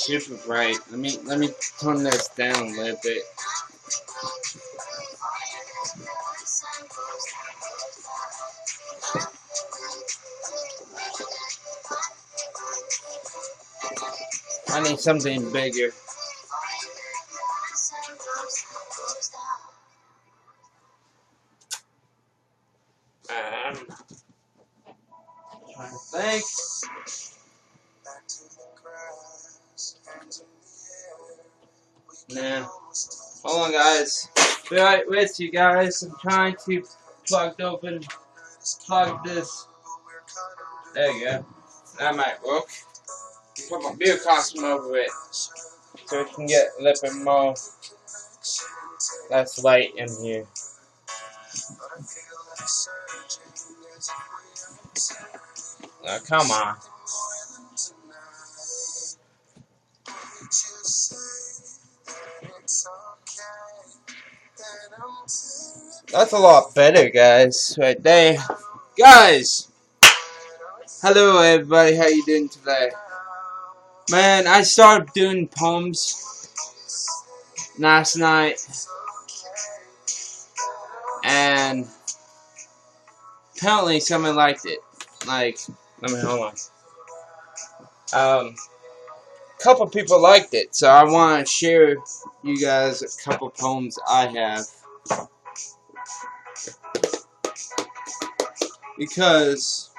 Super bright. Let me turn this down a little bit. I need something bigger. Trying to think. Nah. Hold on, guys. Be right with you guys. I'm trying to plug this. There you go. That might work. Put my beer costume over it so we can get a little bit more less light in here. Come on. That's a lot better, guys, right there. Guys! Hello, everybody. How you doing today? Man, I started doing poems last night. And apparently someone liked it. Like, hold on. A couple people liked it, so I want to share you guys a couple poems I have. Because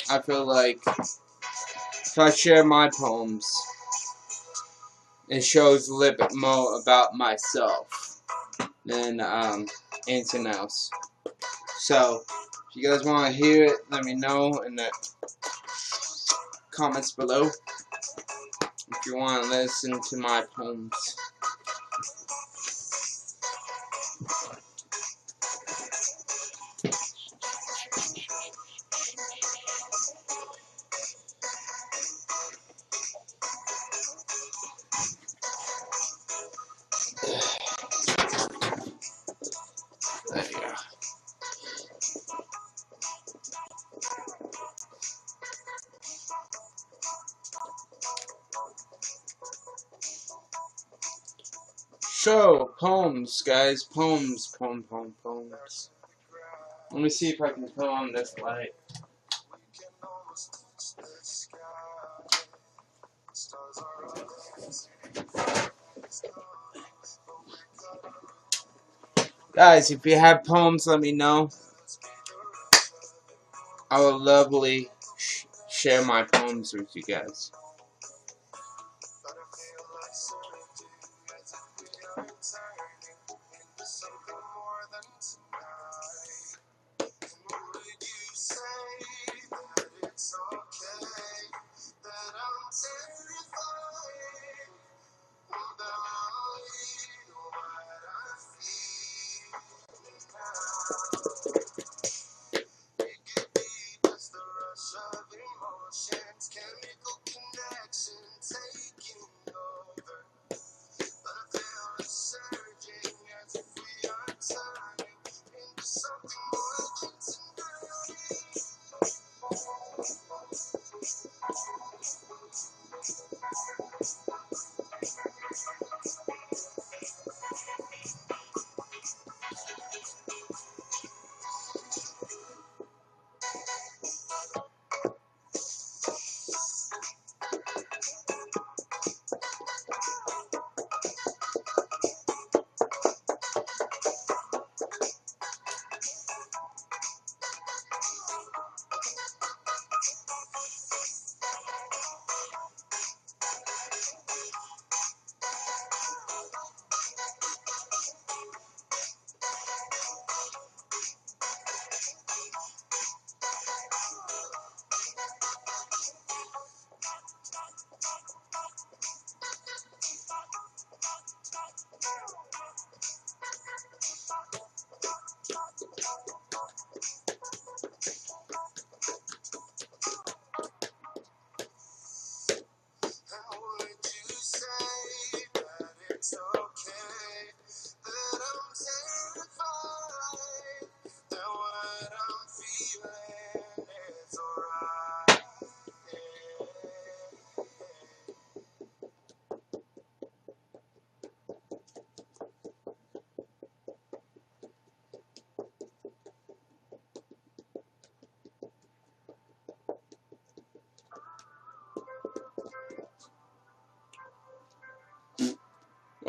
I feel like if I share my poems, it shows a little bit more about myself than anything else. So, if you guys want to hear it, let me know in the comments below. If you want to listen to my poems. There you go. So, poems, guys. Poems. Poems. Let me see if I can turn on this light. Guys, if you have poems, let me know. I would lovely share my poems with you guys.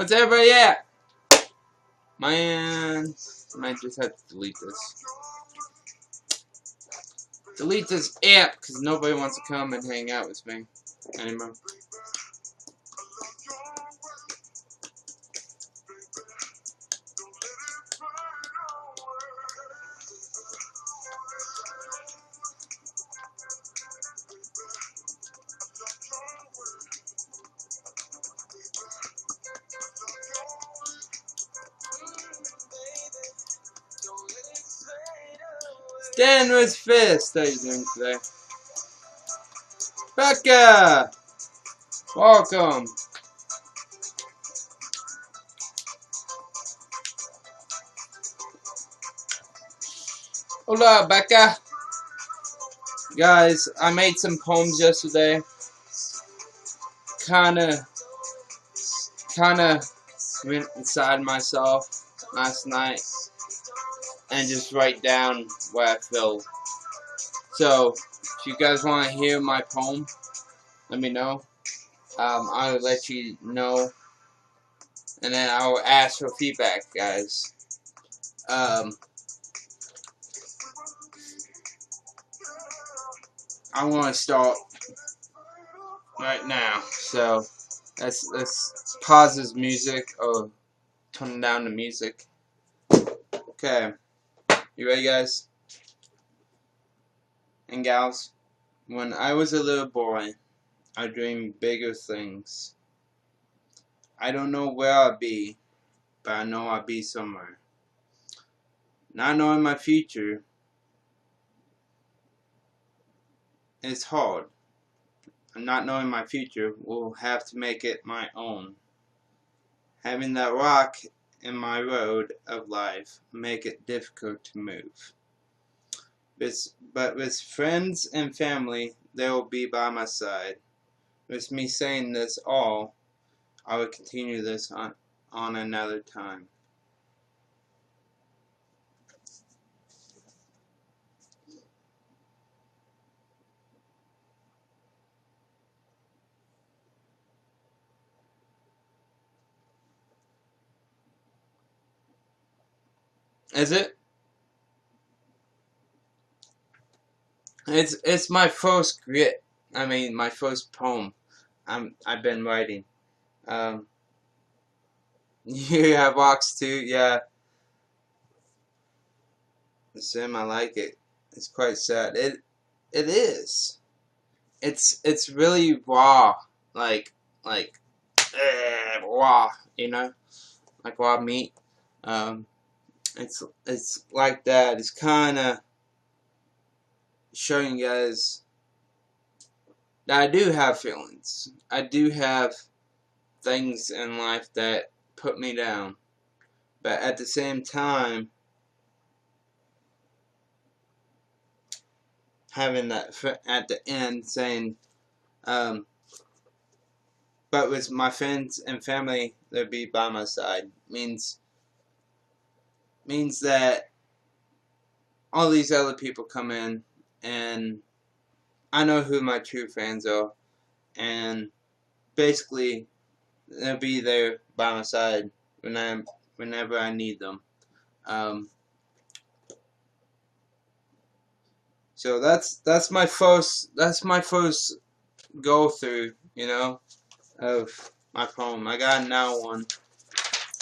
What's everybody at? Man, I might just have to delete this. Delete this app because nobody wants to come and hang out with me anymore. Stand with Fist. How you doing today? Becca! Welcome. Hola, Becca. Guys, I made some poems yesterday. Kinda went inside myself last night and just write down what I feel. So, if you guys want to hear my poem, let me know. I'll let you know, and then I'll ask for feedback, guys. I want to start right now, so let's pause this music or turn down the music. Okay, you ready, guys and gals? When I was a little boy, I dreamed bigger things. I don't know where I'll be, but I know I'll be somewhere. Not knowing my future is hard. Not knowing my future will have to make it my own. Having that rock in my road of life make it difficult to move. But with friends and family, they will be by my side. With me saying this all, I will continue this on another time. Is it? It's my first grit. I mean, my first poem. I've been writing. You have rocks too, yeah. Sim, I like it. It's quite sad. It is. It's really raw, like raw, you know, like raw meat. Um, it's like that. It's kind of showing you guys that I do have feelings. I do have things in life that put me down, but at the same time, having that at the end saying, but with my friends and family, they'll be by my side. Means that all these other people come in, and I know who my true fans are, and basically they'll be there by my side whenever I need them. So that's my first go through, you know, of my poem. I got now one.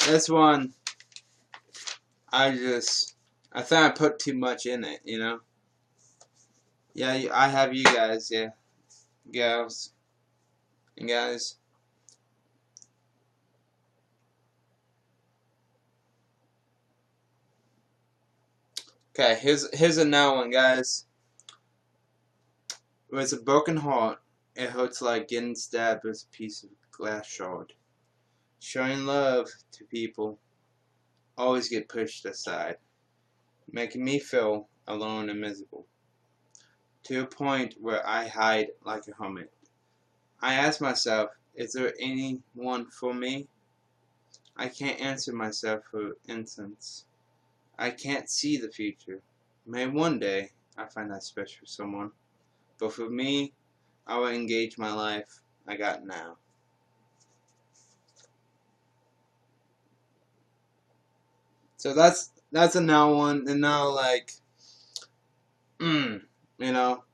This one, I think I put too much in it, you know. Yeah, I have you guys, yeah, gals and guys. Okay, here's another one, guys. With a broken heart, it hurts like getting stabbed with a piece of glass shard. Showing love to people always get pushed aside, making me feel alone and miserable, to a point where I hide like a hermit. I ask myself, is there anyone for me? I can't answer myself for instance. I can't see the future. Maybe one day I find that special someone. But for me, I will engage my life I got now. So that's a now one, and now like, you know,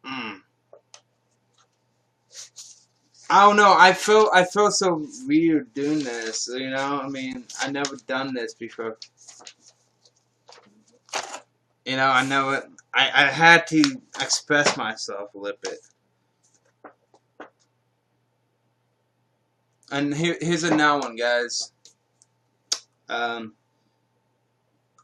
mm. I don't know. I feel so weird doing this. You know, I mean, I never done this before. You know, I never. I had to express myself a little bit. And here's a now one, guys. Um,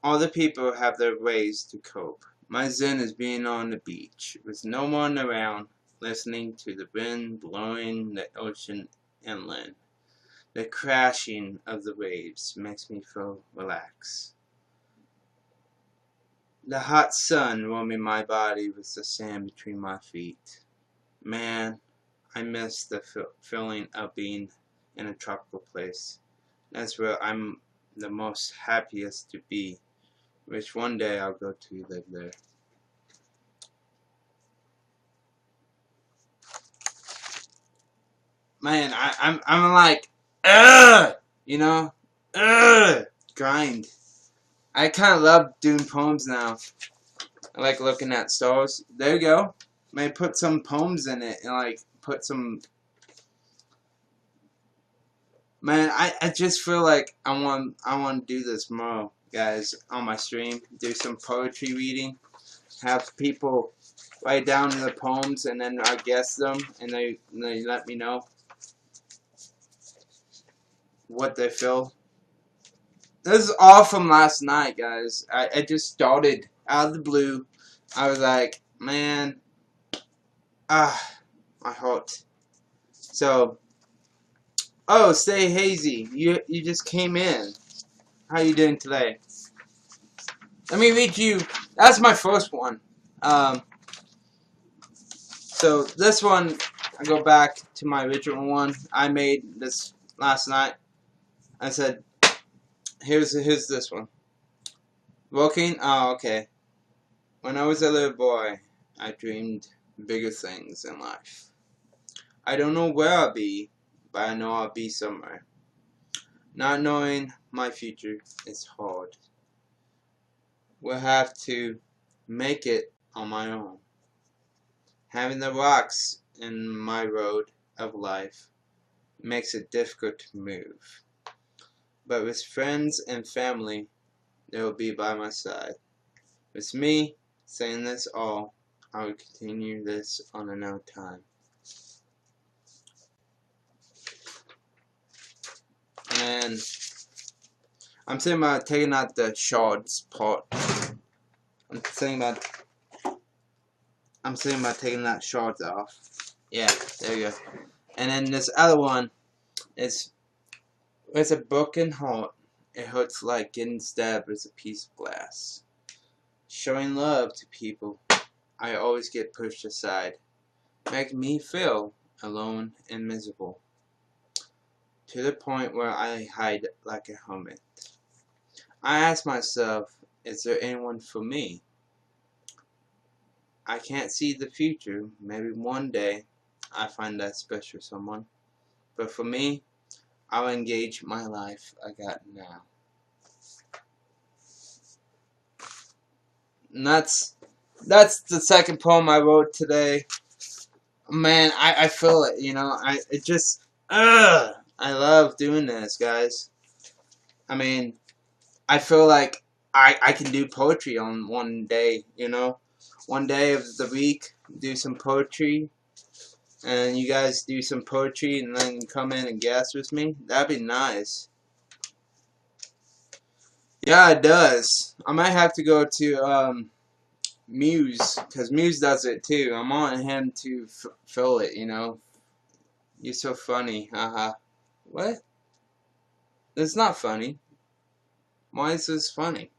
all the people have their ways to cope. My zen is being on the beach with no one around, listening to the wind blowing the ocean inland. The crashing of the waves makes me feel relaxed. The hot sun warming my body with the sand between my feet. Man, I miss the feeling of being in a tropical place. That's where I'm the most happiest to be, which one day I'll go to live there. Man, I'm like, ugh, you know, ugh, grind. I kind of love doing poems now. I like looking at stars. There you go. May put some poems in it and like put some. Man, I just feel like I want to do this more, guys, on my stream. Do some poetry reading. Have people write down the poems and then I guess them and they let me know what they feel. This is all from last night, guys. I just started out of the blue. I was like, man, my heart. So, oh, Stay Hazy. You just came in. How you doing today? Let me read you. That's my first one. So this one, I go back to my original one. I made this last night. I said, here's this one. Walking. Oh, okay. When I was a little boy, I dreamed bigger things in life. I don't know where I'll be, but I know I'll be somewhere. Not knowing my future is hard. Will have to make it on my own. Having the rocks in my road of life makes it difficult to move. But with friends and family, they will be by my side. With me saying this all, I will continue this on another time. And I'm thinking about taking out the shards part. I'm thinking about taking that shards off. Yeah, there you go. And then this other one is with a broken heart. It hurts like getting stabbed with a piece of glass. Showing love to people, I always get pushed aside, making me feel alone and miserable, to the point where I hide like a hermit. I ask myself, is there anyone for me? I can't see the future. Maybe one day I find that special someone. But for me, I'll engage my life I got now. And that's the second poem I wrote today. Man, I feel it, you know. I love doing this, guys. I mean, I feel like I can do poetry on one day, you know. One day of the week, do some poetry, and you guys do some poetry, and then come in and guess with me. That'd be nice. Yeah, it does. I might have to go to Muse, because Muse does it too. I'm on him to fill it, you know. You're so funny, haha. What? It's not funny. Why is this funny?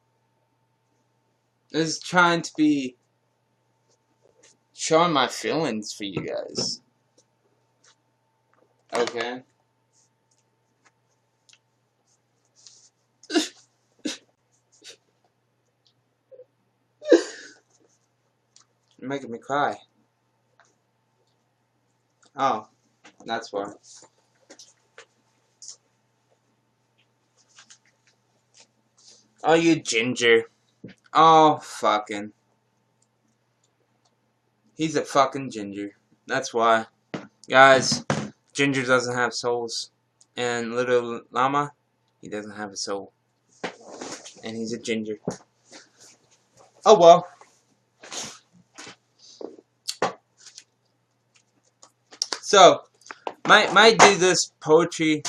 This is trying to be showing my feelings for you guys. Okay. You're making me cry. Oh, that's why. Oh, you ginger. Oh, fucking. He's a fucking ginger. That's why. Guys, Ginger doesn't have souls. And Little Llama, he doesn't have a soul. And he's a ginger. Oh well. So, might do this poetry.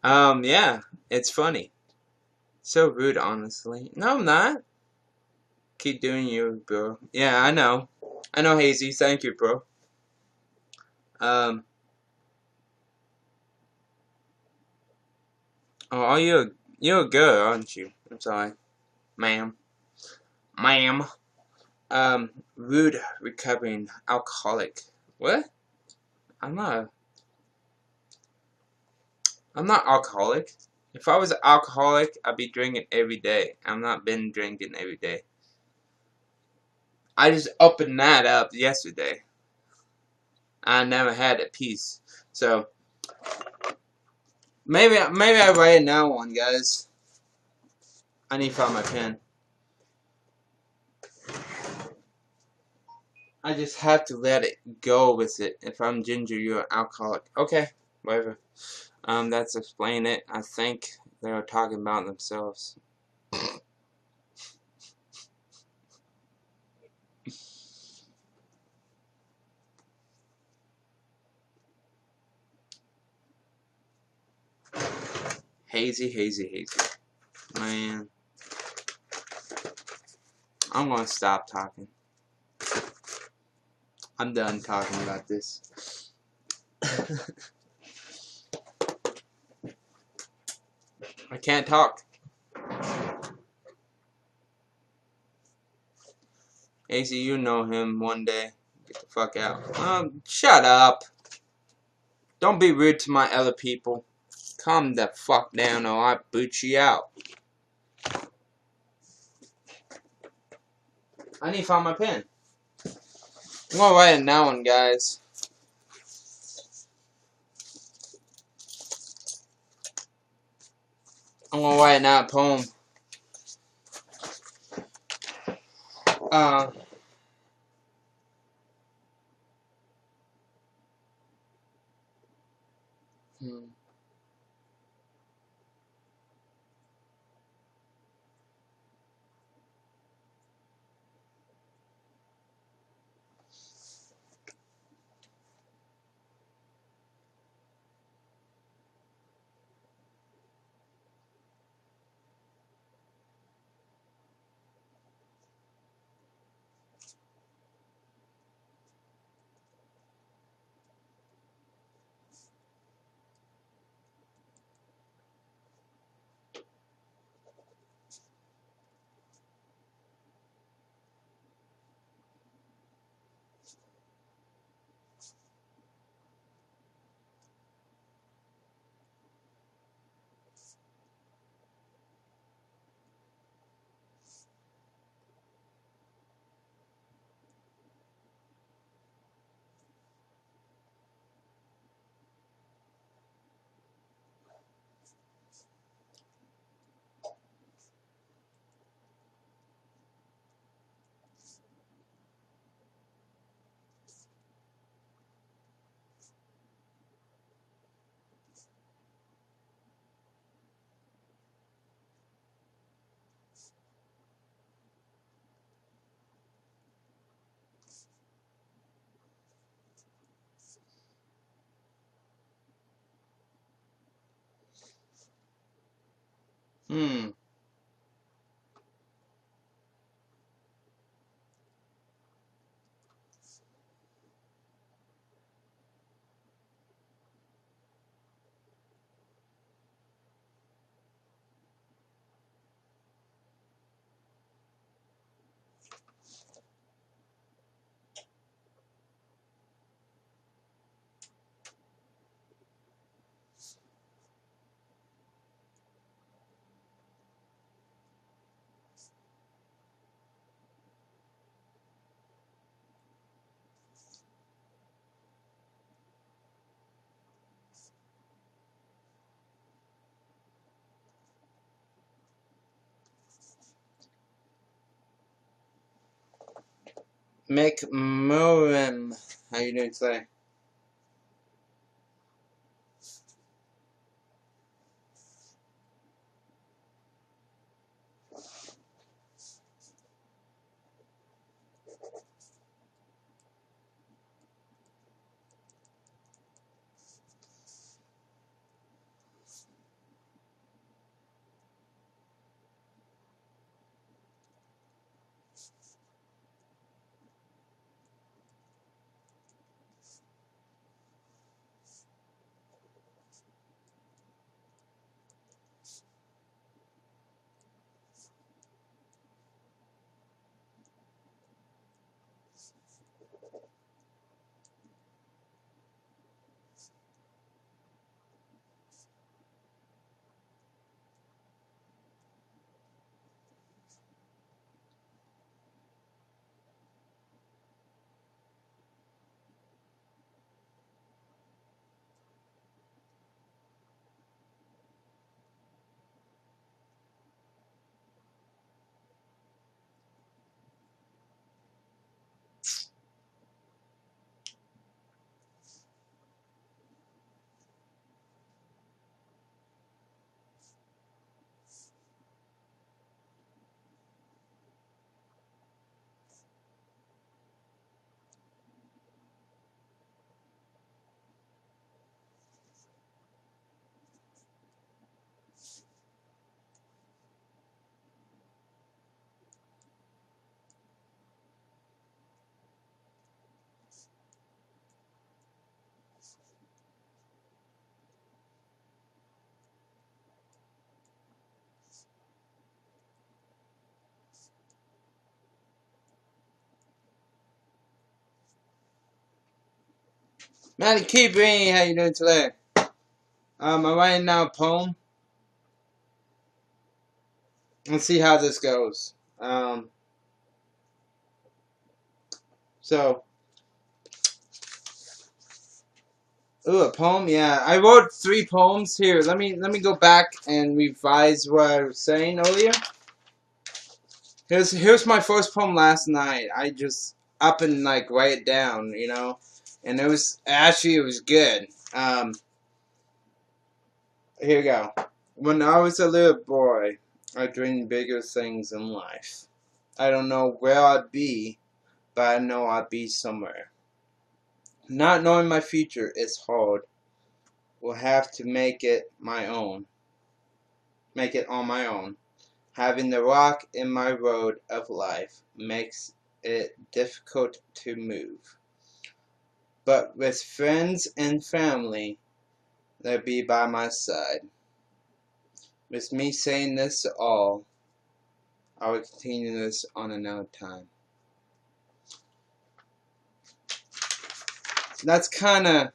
Yeah, it's funny. So rude, honestly. No, I'm not. Keep doing you, bro. Yeah, I know. I know, Hazy. Thank you, bro. Oh, you're a girl, aren't you? I'm sorry, ma'am. Ma'am. Rude, recovering alcoholic. What? I'm not. I'm not alcoholic. If I was an alcoholic, I'd be drinking every day. I've not been drinking every day. I just opened that up yesterday. I never had a piece. So maybe I write it now one, guys. I need to find my pen. I just have to let it go with it. If I'm ginger, you're an alcoholic. Okay, whatever. That's explain it. I think they were talking about themselves. Hazy, hazy, hazy. Man, I'm gonna stop talking. I'm done talking about this. I can't talk. Hazy, you know him one day. Get the fuck out. Shut up. Don't be rude to my other people. Calm the fuck down or I boot you out. I need to find my pen. I'm gonna write it now one, guys. I'm gonna write now a poem. Uh, hmm. Hmm. McMurrim. How you doing today? Maddie Keeping, how you doing today? I'm writing now a poem. Let's see how this goes. So, ooh, a poem. Yeah, I wrote 3 poems here. Let me go back and revise what I was saying earlier. Here's my first poem last night. I just up and like write it down, you know, and it was good. Here we go. When I was a little boy, I dreamed bigger things in life. I don't know where I'd be, but I know I'd be somewhere. Not knowing my future is hard. Will have to make it my own. Make it on my own. Having the rock in my road of life makes it difficult to move. But with friends and family, they'll be by my side. With me saying this all, I will continue this on another time. That's kind of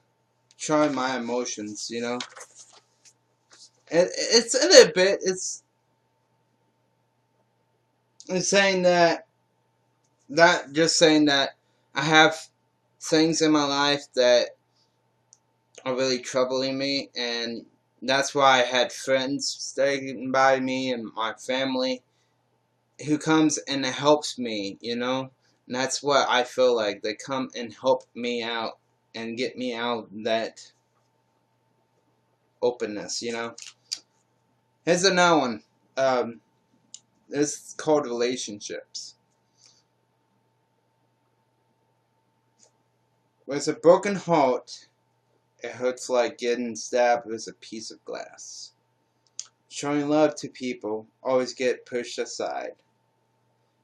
showing my emotions, you know. It's a little bit. It's saying that just saying that I have things in my life that are really troubling me, and that's why I had friends staying by me and my family who comes and helps me, you know. And that's what I feel like. They come and help me out and get me out of that openness, you know. Here's another one. This is called relationships. With a broken heart, it hurts like getting stabbed with a piece of glass. Showing love to people always get pushed aside,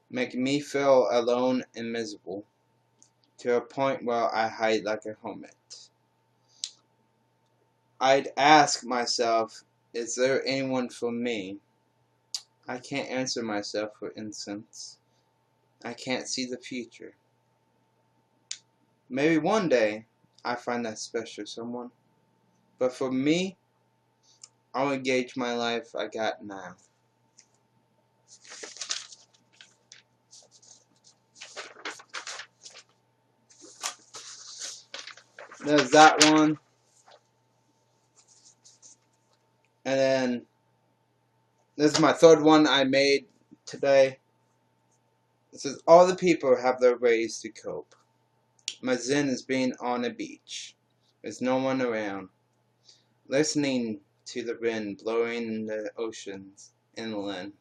making me feel alone and miserable, to a point where I hide like a hermit. I'd ask myself, is there anyone for me? I can't answer myself, for instance. I can't see the future. Maybe one day I find that special someone. But for me, I'll engage my life I got now. There's that one. And then this is my third one I made today. It says, all the people have their ways to cope. My zen is being on a beach. There's no one around. Listening to the wind blowing in the oceans inland.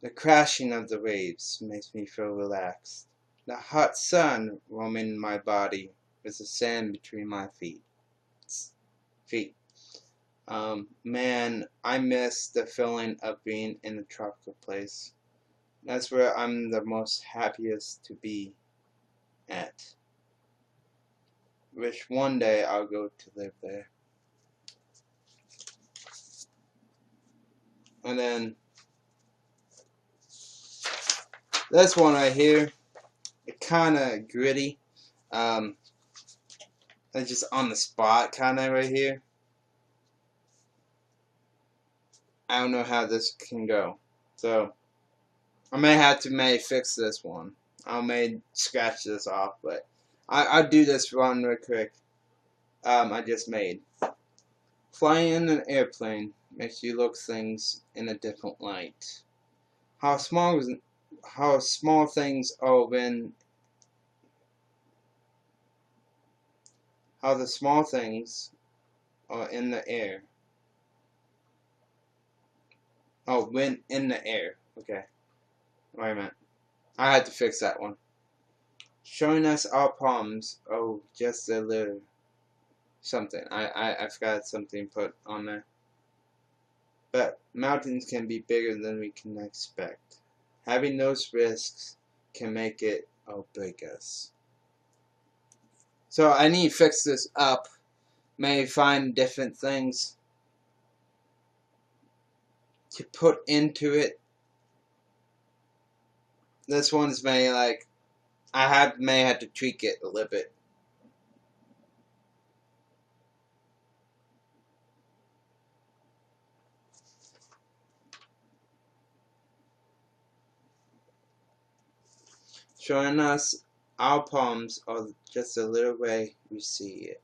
The crashing of the waves makes me feel relaxed. The hot sun warming my body with the sand between my feet. Man, I miss the feeling of being in a tropical place. That's where I'm the most happiest to be at. Wish one day I'll go to live there. And then this one right here, it's kind of gritty. It's just on the spot kind of right here. I don't know how this can go. So I may have to fix this one. I may scratch this off, but I'll do this one real quick. I just made. Flying in an airplane makes you look things in a different light. How small things are when how the small things are in the air. Oh, when in the air. Okay. Wait a minute. I had to fix that one. Showing us our palms. Oh, just a little something. I forgot something put on there. But mountains can be bigger than we can expect. Having those risks can make it or break us. So I need to fix this up. Maybe find different things to put into it. This one's may have to tweak it a little bit. Showing us our palms are just a little way we see it.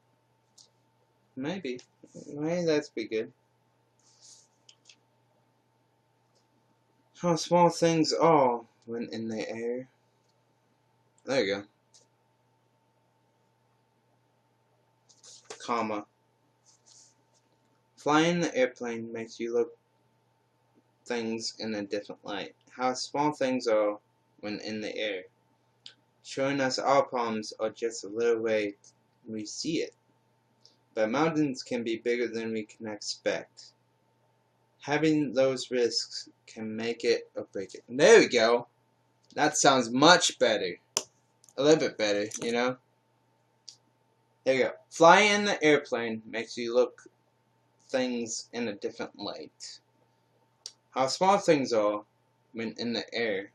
Maybe that's be good. How small things are when in the air. There you go. Comma. Flying the airplane makes you look things in a different light. How small things are when in the air. Showing us our palms are just a little way we see it. But mountains can be bigger than we can expect. Having those risks can make it or break it. There we go. That sounds much better. A little bit better, you know? There you go. Flying in the airplane makes you look things in a different light. How small things are when in the air.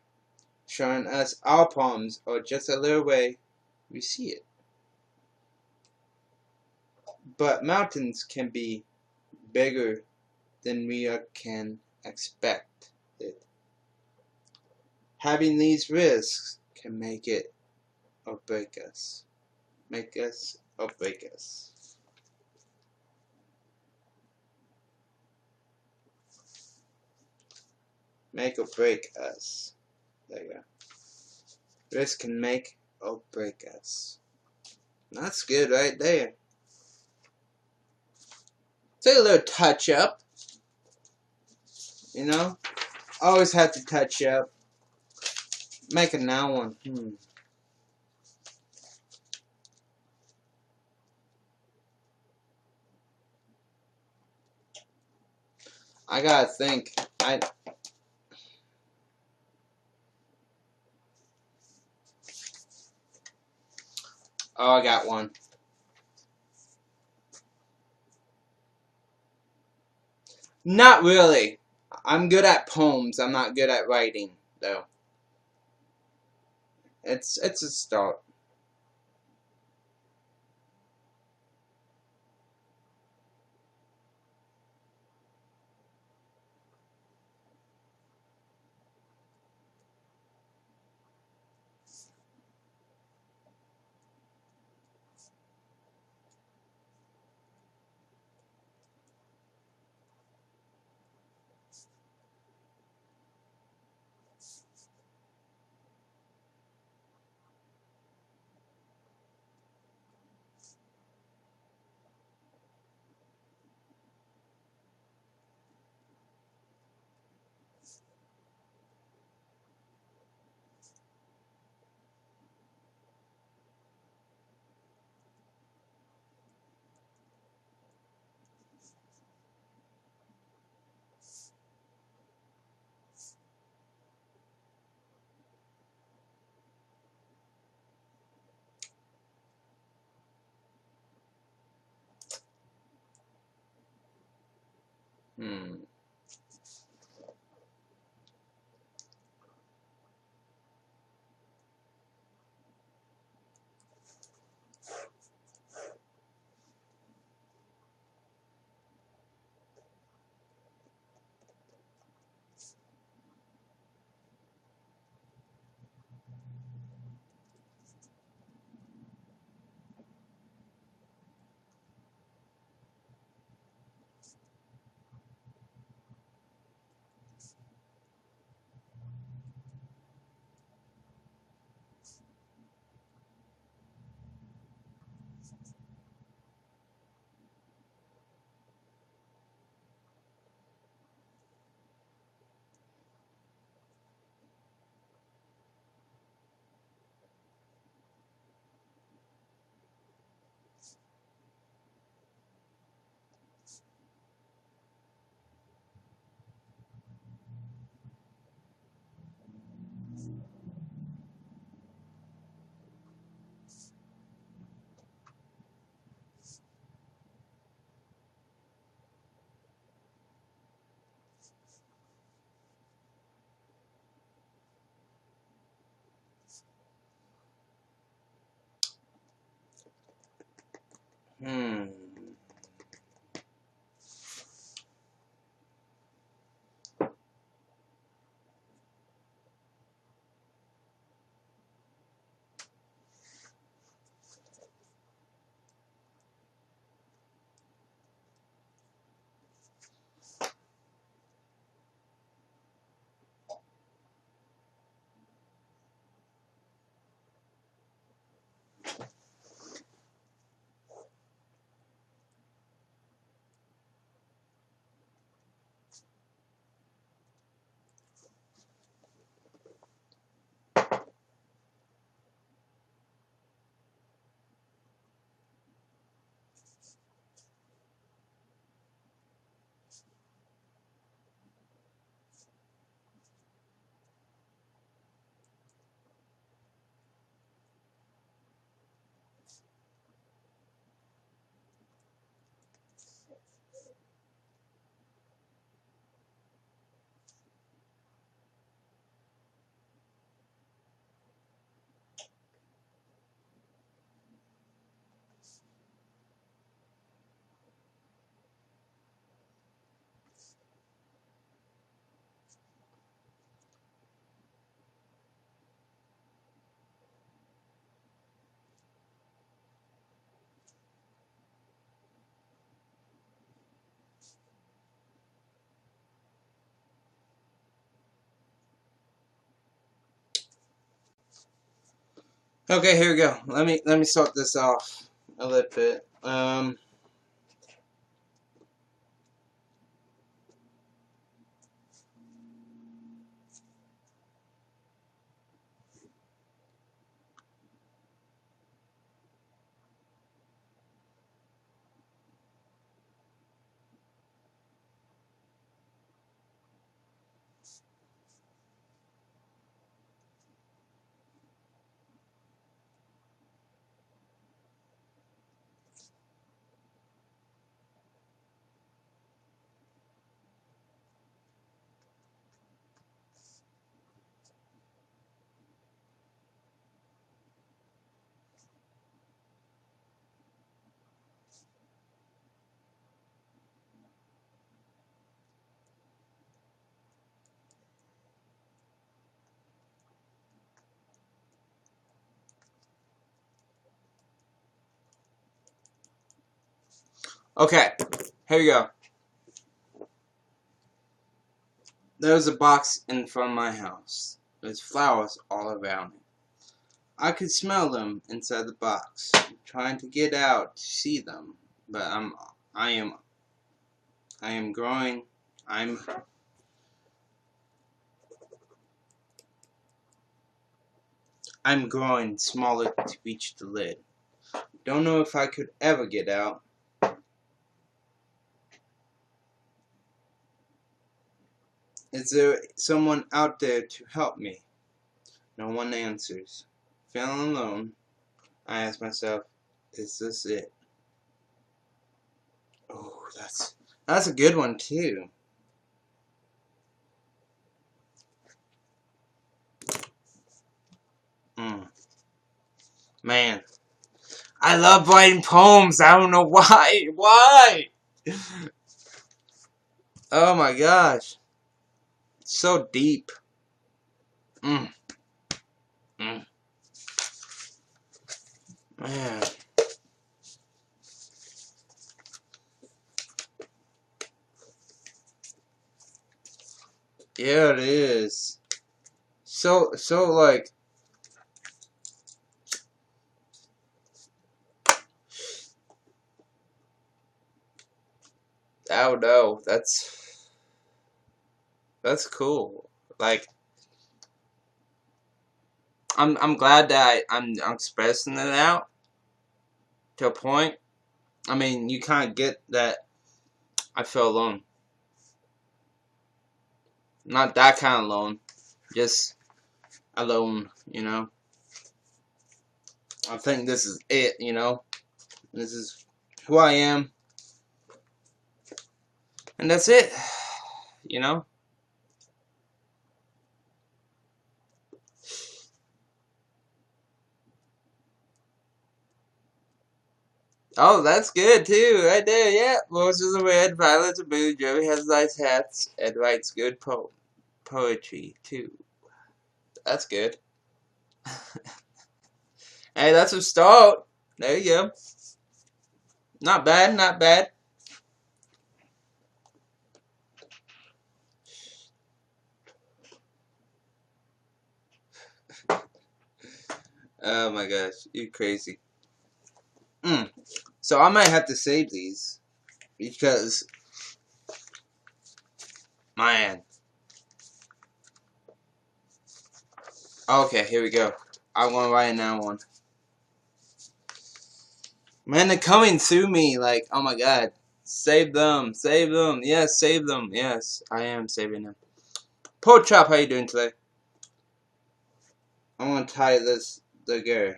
Showing us our palms are just a little way we see it. But mountains can be bigger than we can expect it. Having these risks can make it or break us. Make us or break us. Make or break us. There you go. Risk can make or break us. That's good right there. Take a little touch up. You know? Always have to touch up. Make a now one. I gotta think. Oh, I got one. Not really. I'm good at poems. I'm not good at writing, though. It's a start. Hmm. Hmm. Okay, here we go. Let me sort this off a little bit. Okay, here we go. There was a box in front of my house. There's flowers all around it. I could smell them inside the box. I'm trying to get out to see them, but I am growing. I'm growing smaller to reach the lid. Don't know if I could ever get out. Is there someone out there to help me? No one answers. Feeling alone, I ask myself, is this it? Oh, That's a good one too. Man, I love writing poems. I don't know why. Why? Oh my gosh. So deep. Mm, mm, man. Yeah, it is. So like, I don't know. That's cool. Like, I'm glad that I'm expressing it out to a point. I mean, you can't get that I feel alone. Not that kind of alone. Just alone, you know. I think this is it, you know. This is who I am. And that's it. You know? Oh, that's good too, right there, yeah. Roses are red, violets are blue, Joey has nice hats, and writes good poetry too. That's good. Hey, that's a start. There you go. Not bad, not bad. Oh my gosh, you crazy. So I might have to save these because, man. Okay, here we go. I'm gonna write now one. Man, they're coming through me like, oh my god. Save them, save them. Yes, save them. Yes, I am saving them. Pork Chop, how you doing today? I'm gonna tie the girl.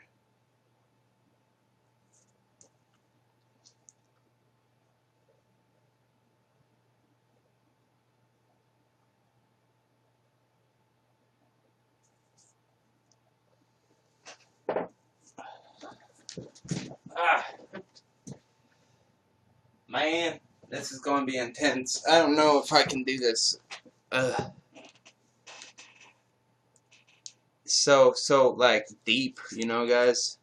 Ah, man, this is gonna be intense. I don't know if I can do this. Ugh. So like deep, you know, guys.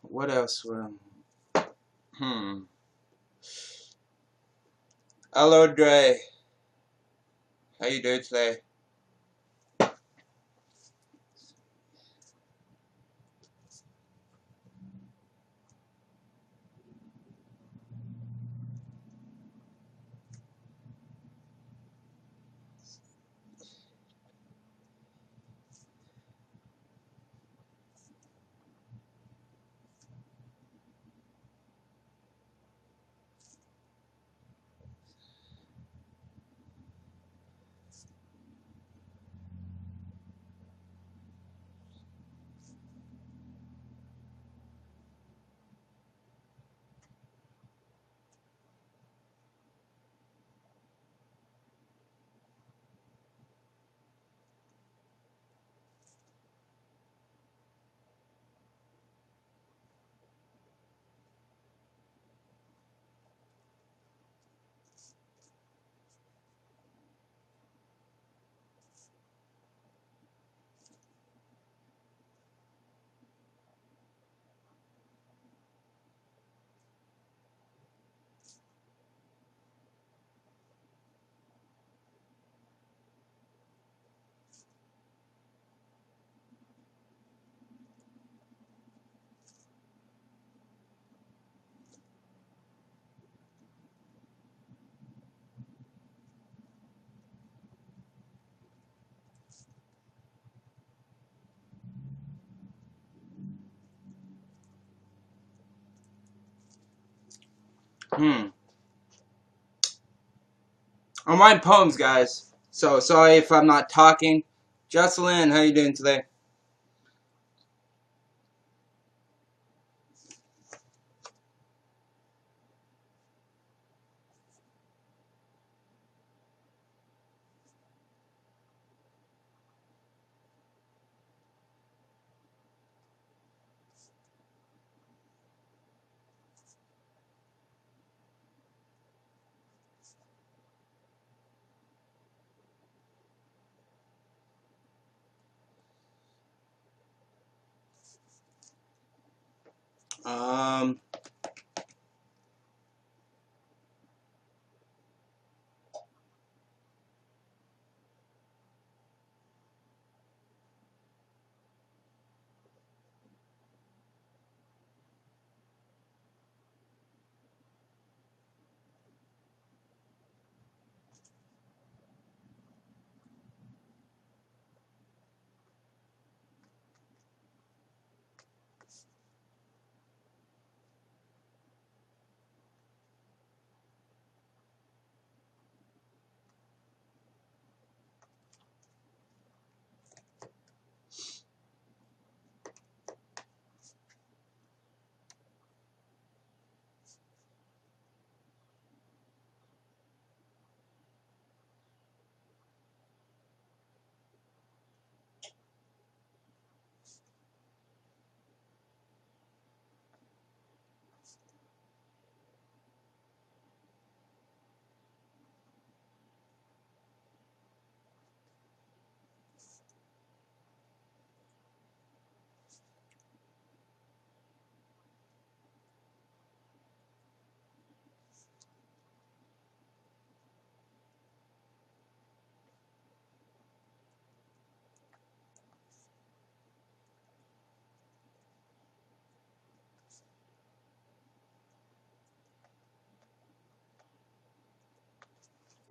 What else? Hmm. Hello, Dre. How you doing today? I'm writing poems, guys. So sorry if I'm not talking. Jocelyn, how you doing today? Um.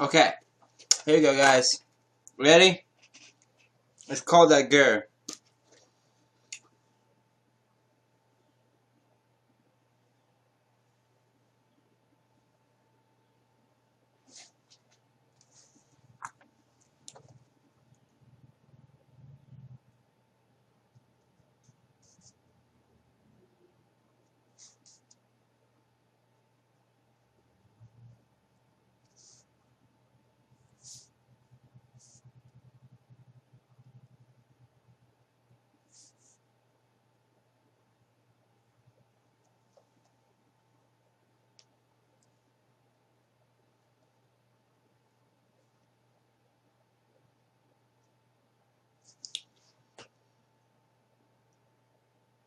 Okay. Here you go, guys. Ready? It's called that girl.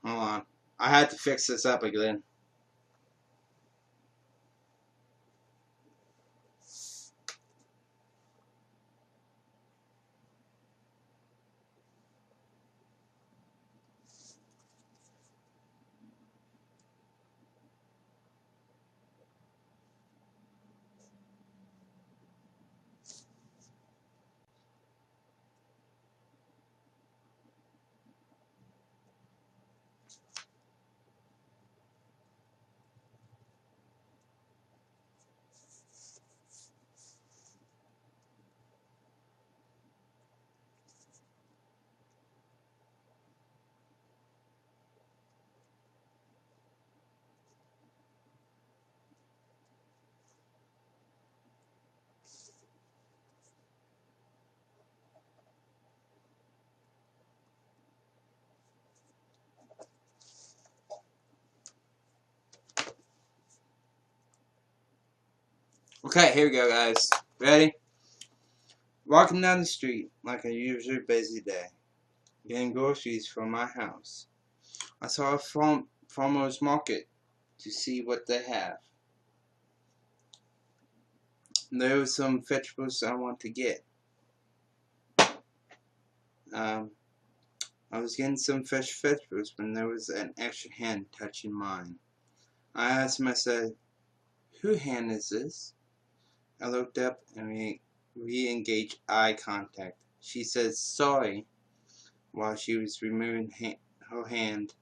Hold on. I had to fix this up again. Okay, here we go, guys. Ready? Walking down the street like a usually busy day, getting groceries for my house. I saw a farmer's market to see what they have. There were some vegetables I want to get. Um, I was getting some fresh vegetables when there was an extra hand touching mine. I asked him, I said, "Whose hand is this?" I looked up and we re-engaged eye contact. She said sorry while she was removing her hand.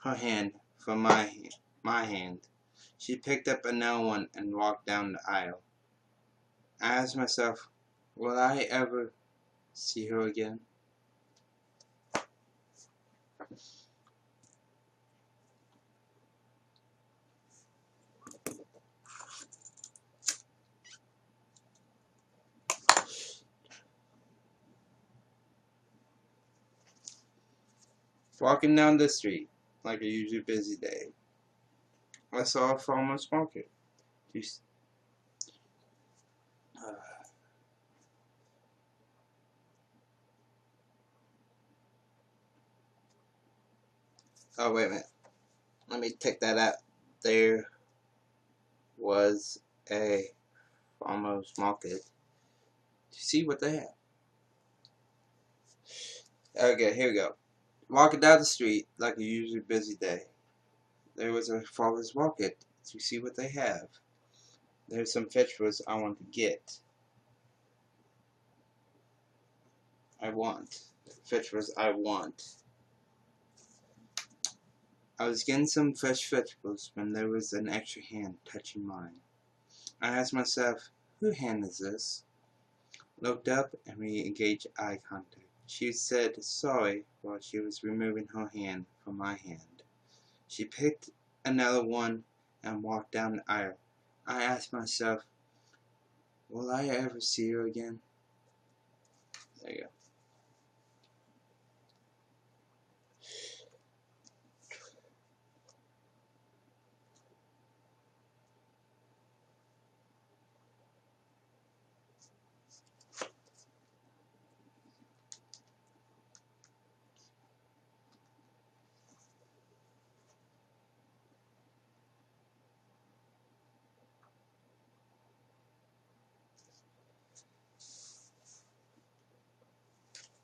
her hand from my hand. She picked up another one and walked down the aisle. I asked myself, will I ever see her again? Walking down the street, like a usually busy day, I saw a farmer's market. Oh, wait a minute. Let me take that out. There was a farmer's market. To see what they have. Okay, here we go. Walking down the street, like a usually busy day, there was a farmer's market. To see what they have. There's some vegetables I want to get. Vegetables I want. I was getting some fresh vegetables when there was an extra hand touching mine. I asked myself, whose hand is this? Looked up and we engaged eye contact. She said sorry while she was removing her hand from my hand. She picked another one and walked down the aisle. I asked myself, will I ever see her again? There you go.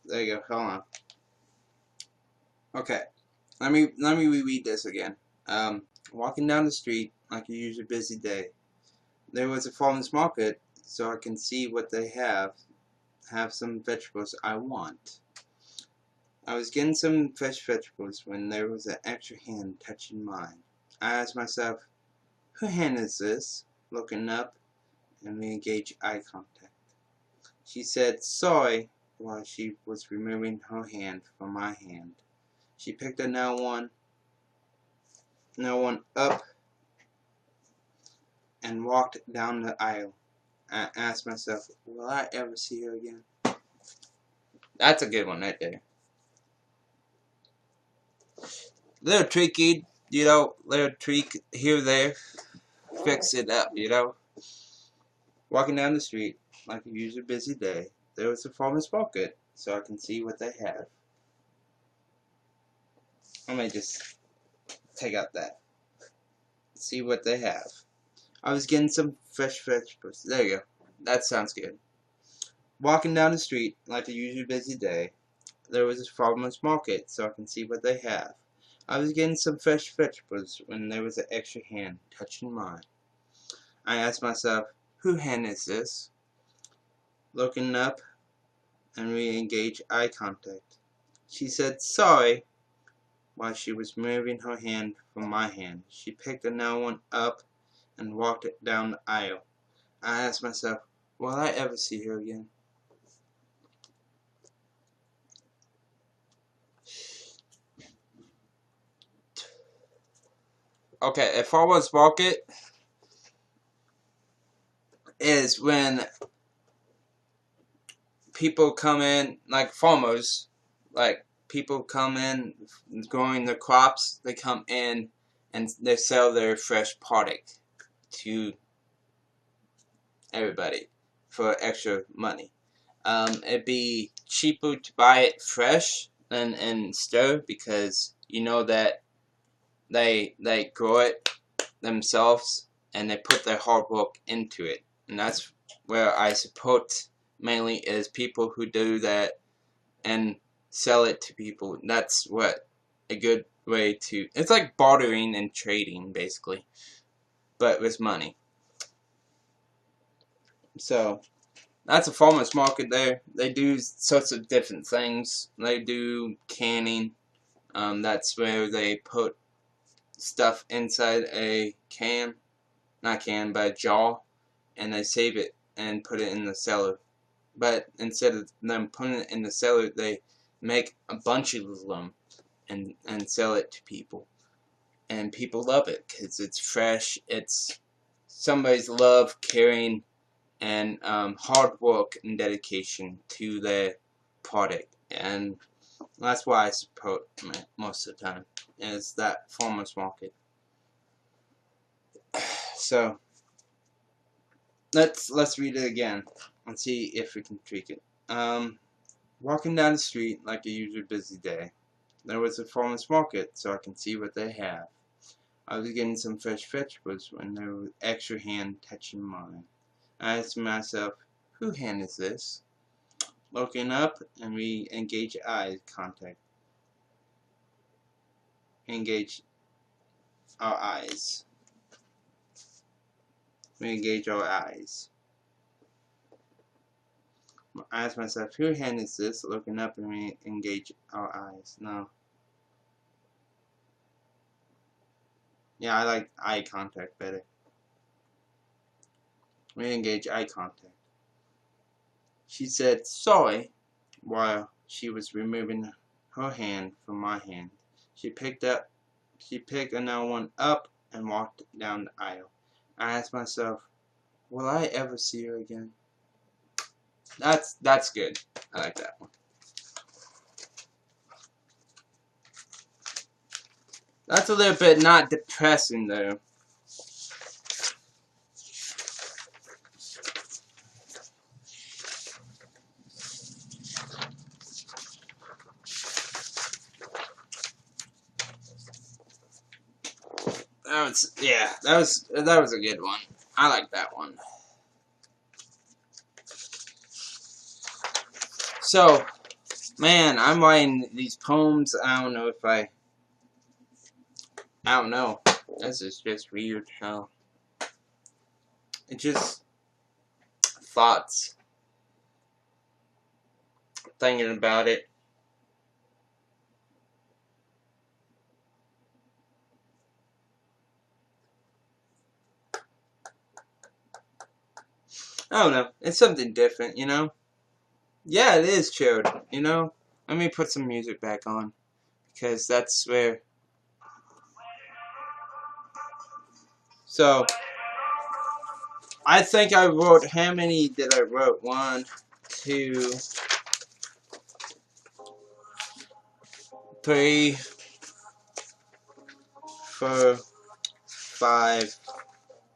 There you go. Hold on. Okay. Let me reread this again. Walking down the street like a usually busy day. There was a farmer's market, so I can see what they have. Have some vegetables I want. I was getting some fresh vegetables when there was an extra hand touching mine. I asked myself, whose hand is this? Looking up, and we engaged eye contact. She said sorry while she was removing her hand from my hand. She picked another one up and walked down the aisle. I asked myself, will I ever see her again? That's a good one right there. Little tricky, little tweak here, there, fix it up, Walking down the street, like a usually busy day, there was a farmer's market, so I can see what they have. Let me just take out that. See what they have. I was getting some fresh vegetables. There you go. That sounds good. Walking down the street, like a usually busy day, there was a farmer's market, so I can see what they have. I was getting some fresh vegetables when there was an extra hand touching mine. I asked myself, whose hand is this? Looking up, and we engaged eye contact. She said sorry while she was moving her hand from my hand. She picked another one up and walked it down the aisle. I asked myself, will I ever see her again? Okay, a farmer's market is when people come in, like farmers, like people come in growing their crops, they come in and they sell their fresh product to everybody for extra money. It'd be cheaper to buy it fresh than in store because you know that they grow it themselves and they put their hard work into it, and that's where I support mainly is people who do that and sell it to people. That's what a good way to, it's like bartering and trading basically, but with money. So that's a farmer's market there. They do sorts of different things. They do canning. That's where they put stuff inside a can, not can, but a jar, and they save it and put it in the cellar. But instead of them putting it in the cellar, they make a bunch of them and sell it to people. And people love it because it's fresh. It's somebody's love, caring, and hard work and dedication to their product. And that's why I support most of the time, is that farmer's market. So let's read it again and see if we can tweak it. Walking down the street like a usually busy day, there was a farmer's market, so I can see what they have. I was getting some fresh vegetables when there was an extra hand touching mine. I asked myself, whose hand is this? Looking up, and we engage eye contact. Engage our eyes. We engage our eyes. I ask myself, whose hand is this? Looking up, and we engage our eyes. No. Yeah, I like eye contact better. We engage eye contact. She said, sorry, while she was removing her hand from my hand. She picked another one up and walked down the aisle. I asked myself, will I ever see her again? That's good. I like that one. That's a little bit not depressing though. That was a good one. I like that one. So, man, I'm writing these poems. I don't know. This is just weird how it just thoughts, thinking about it. I don't know. It's something different, you know? Yeah, it is chilled, you know? Let me put some music back on, because that's where... So, I think I wrote... How many did I wrote? 1, 2, 3, 4, 5,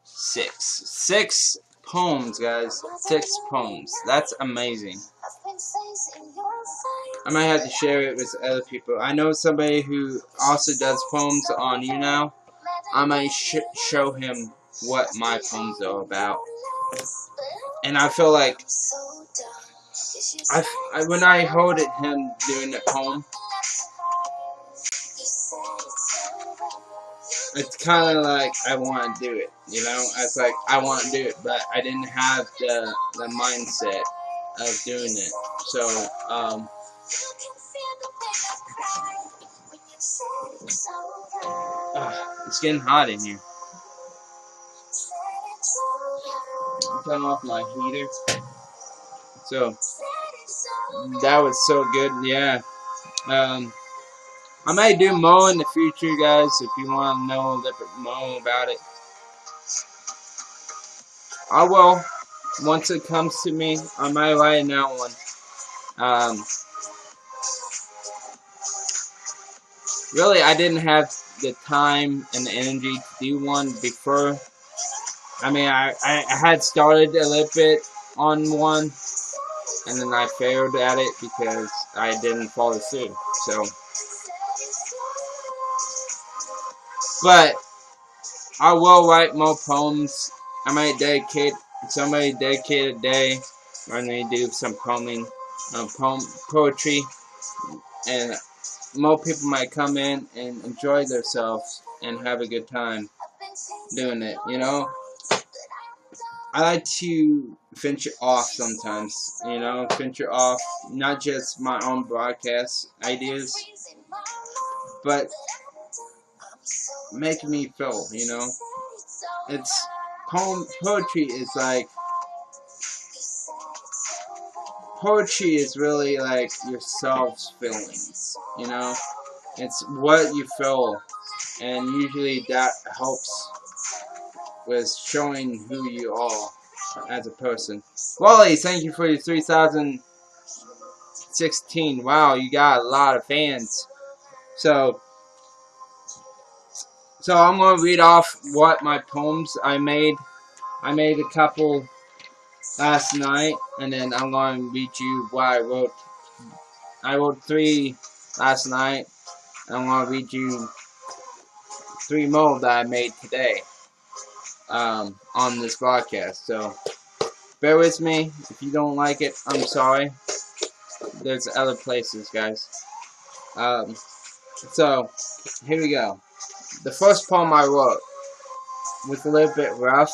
6. 6 poems, guys. 6 poems. That's amazing. I might have to share it with other people. I know somebody who also does poems on YouNow. I might show him what my poems are about. And I feel like when I heard him doing the poem, it's kind of like I want to do it, you know? It's like I want to do it, but I didn't have the mindset of doing it. So, it's getting hot in here. I'm turning off my heater. So, that was so good, yeah. I may do more in the future, guys, if you want to know a little bit more about it. I will. Once it comes to me, I might write another one. Really, I didn't have the time and the energy to do one before. I mean, I had started a little bit on one, and then I failed at it because I didn't follow through. So, but I will write more poems. I might dedicate a day when they do some poetry, and more people might come in and enjoy themselves and have a good time doing it, you know? I like to venture off sometimes, you know, venture off not just my own broadcast ideas, but making me feel, you know. It's poetry is like poetry is really like yourself's feelings, you know. It's what you feel, and usually that helps with showing who you are as a person. Wally, thank you for your 3,016. Wow, you got a lot of fans. So I'm gonna read off what my poems I made. I made a couple last night, and then I'm going to read you what I wrote. I wrote 3 last night, and I'm going to read you 3 more that I made today on this broadcast. So bear with me. If you don't like it, I'm sorry. There's other places, guys. So here we go. The first poem I wrote was a little bit rough,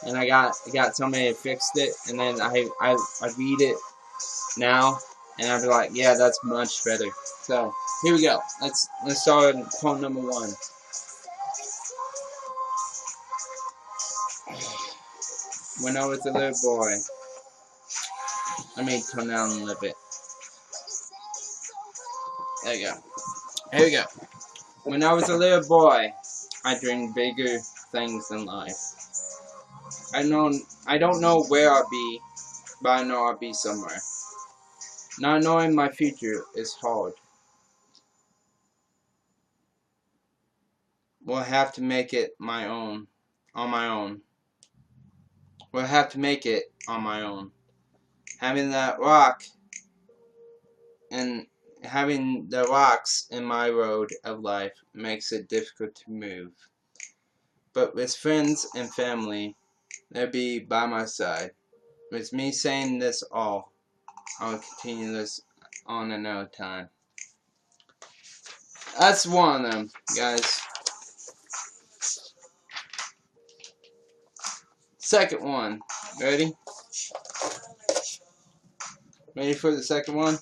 and I got somebody that fixed it, and then I read it now, and I'd be like, yeah, that's much better. So here we go. Let's start on poem number 1. When I was a little boy, let me come down a little bit. There you go. Here we go. When I was a little boy, I dreamed bigger things than life. I don't know where I'll be, but I know I'll be somewhere. Not knowing my future is hard. We'll have to make it on my own. We'll have to make it on my own. Having that rock and having the rocks in my road of life makes it difficult to move. But with friends and family, they'll be by my side. With me saying this all, I'll continue this on another time. That's one of them, guys. Second one. Ready? Ready for the second one?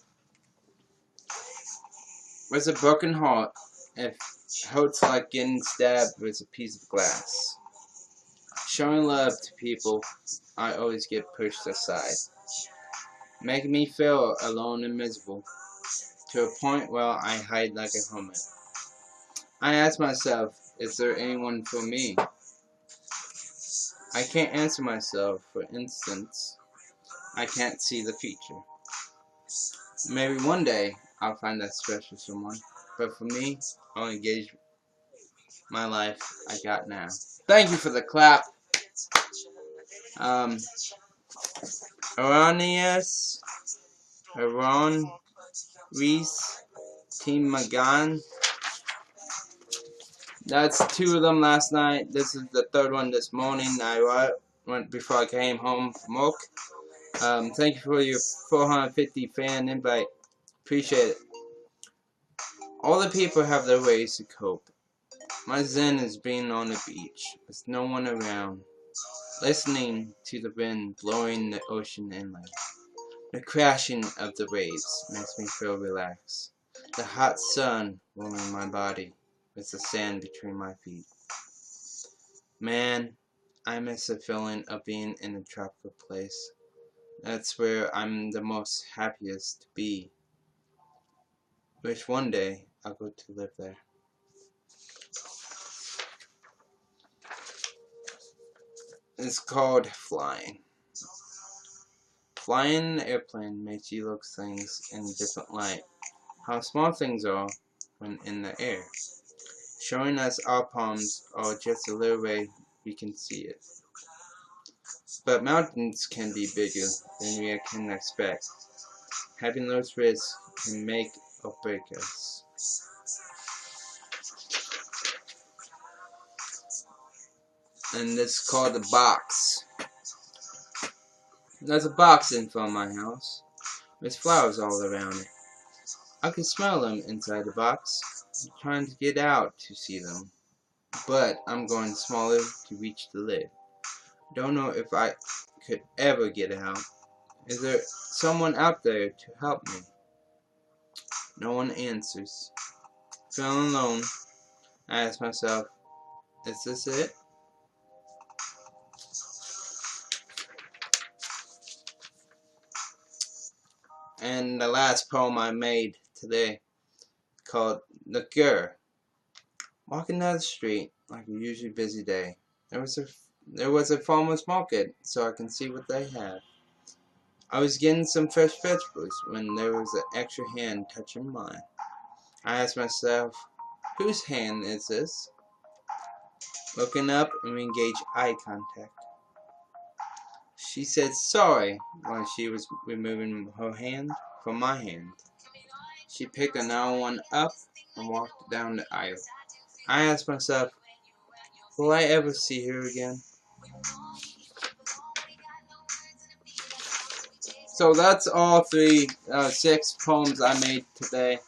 With a broken heart, it hurts like getting stabbed with a piece of glass. Showing love to people, I always get pushed aside. Making me feel alone and miserable, to a point where I hide like a hermit. I ask myself, is there anyone for me? I can't answer myself, for instance. I can't see the future. Maybe one day I'll find that special someone, but for me, I'll engage my life I got now. Thank you for the clap. Aronius, Aron, Reese, Team Magan. That's 2 of them last night. This is the 3rd one this morning. I went before I came home from work. Thank you for your 450 fan invite. Appreciate it. All the people have their ways to cope. My zen is being on the beach with no one around, listening to the wind blowing the ocean inland. The crashing of the waves makes me feel relaxed. The hot sun warming my body with the sand between my feet. Man, I miss the feeling of being in a tropical place. That's where I'm the most happiest to be. Wish one day I'll go to live there. It's called flying. Flying in an airplane makes you look things in a different light. How small things are when in the air. Showing us our palms are just a little way we can see it. But mountains can be bigger than we can expect. Having those risks can make or break us. And this is called the box. There's a box in front of my house with flowers all around it. I can smell them inside the box. I'm trying to get out to see them, but I'm going smaller to reach the lid. Don't know if I could ever get out. Is there someone out there to help me? No one answers. Feeling alone, I ask myself, Is this it? And the last poem I made today, called The Cure. Walking down the street like a usually busy day. There was a farmer's market, so I can see what they have. I was getting some fresh vegetables when there was an extra hand touching mine. I asked myself, whose hand is this? Looking up, and we engaged eye contact. She said sorry while she was removing her hand from my hand. She picked another one up and walked down the aisle. I asked myself, will I ever see her again? So that's all six poems I made today.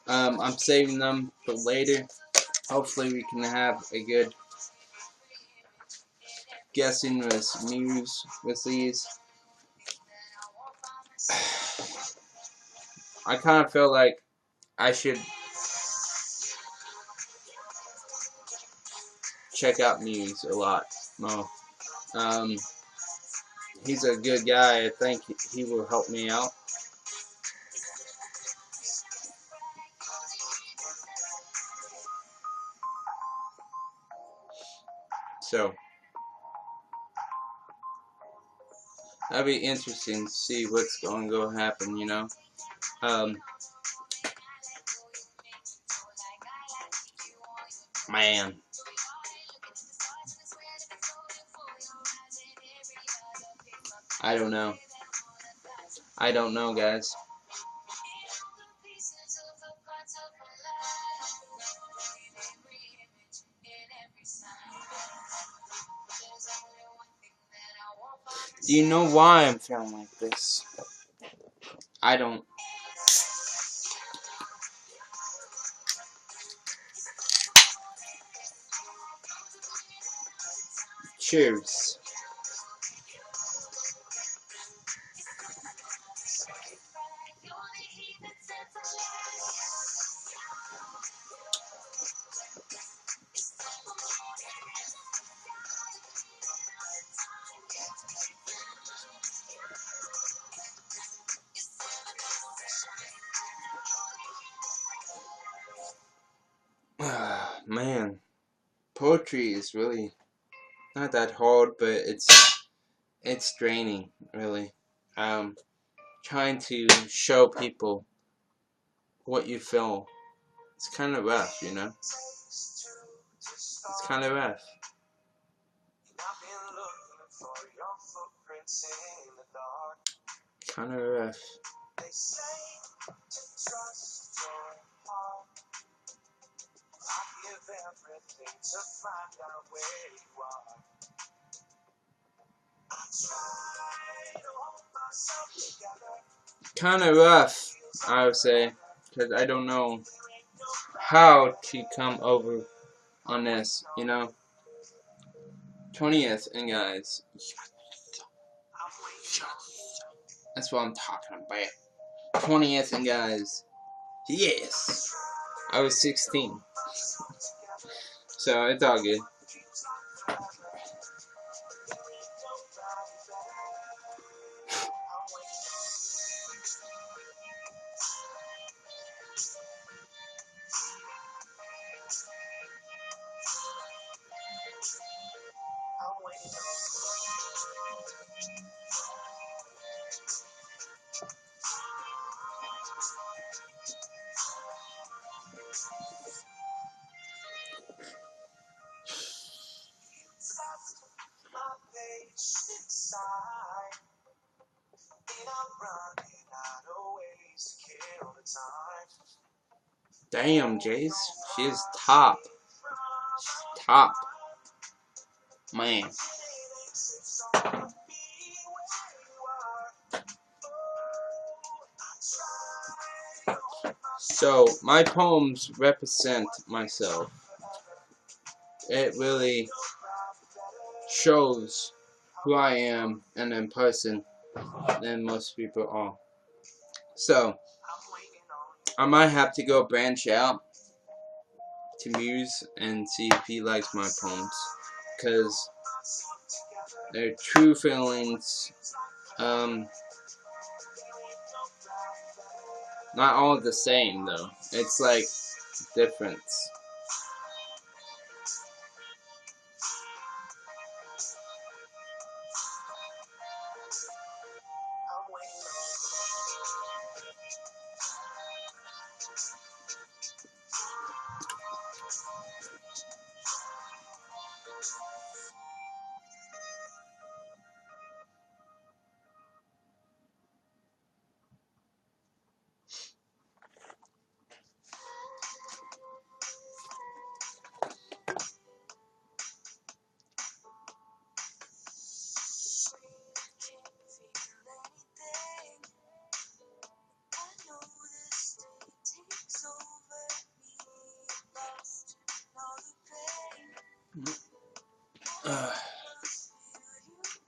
I'm saving them for later. Hopefully we can have a good guessing with muse with these. I kind of feel like I should check out Muse a lot more. He's a good guy. I think he will help me out. So that'd be interesting to see what's going to go happen, you know. Man, I don't know. I don't know, guys. Do you know why I'm feeling like this? I don't. Cheers. Man, poetry is really not that hard, but it's draining, really. Trying to show people what you feel. It's kind of rough, you know. It's kind of rough. Kind of rough. Kind of rough, I would say, because I don't know how to come over on this, you know. 20th, and guys, that's what I'm talking about. 20th, and guys, yes, I was 16, so it's all good. Damn, Jace, she's top. Top. Man. So, my poems represent myself. It really shows who I am and in person than most people are. So, I might have to go branch out to Muse and see if he likes my poems, because they're true feelings. Not all the same though. It's like difference.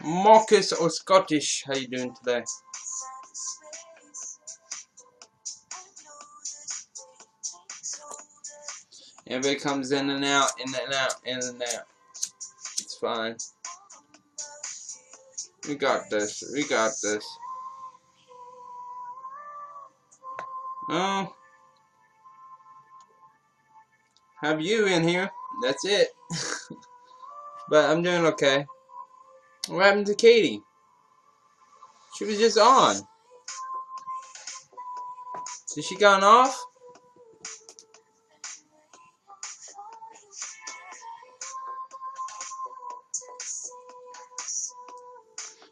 Marcus or Scottish, how you doing today? Everybody comes in and out, in and out, in and out. It's fine. We got this. We got this. Oh, have you in here? That's it. But I'm doing okay. What happened to Katie? She was just on. Did she gone off?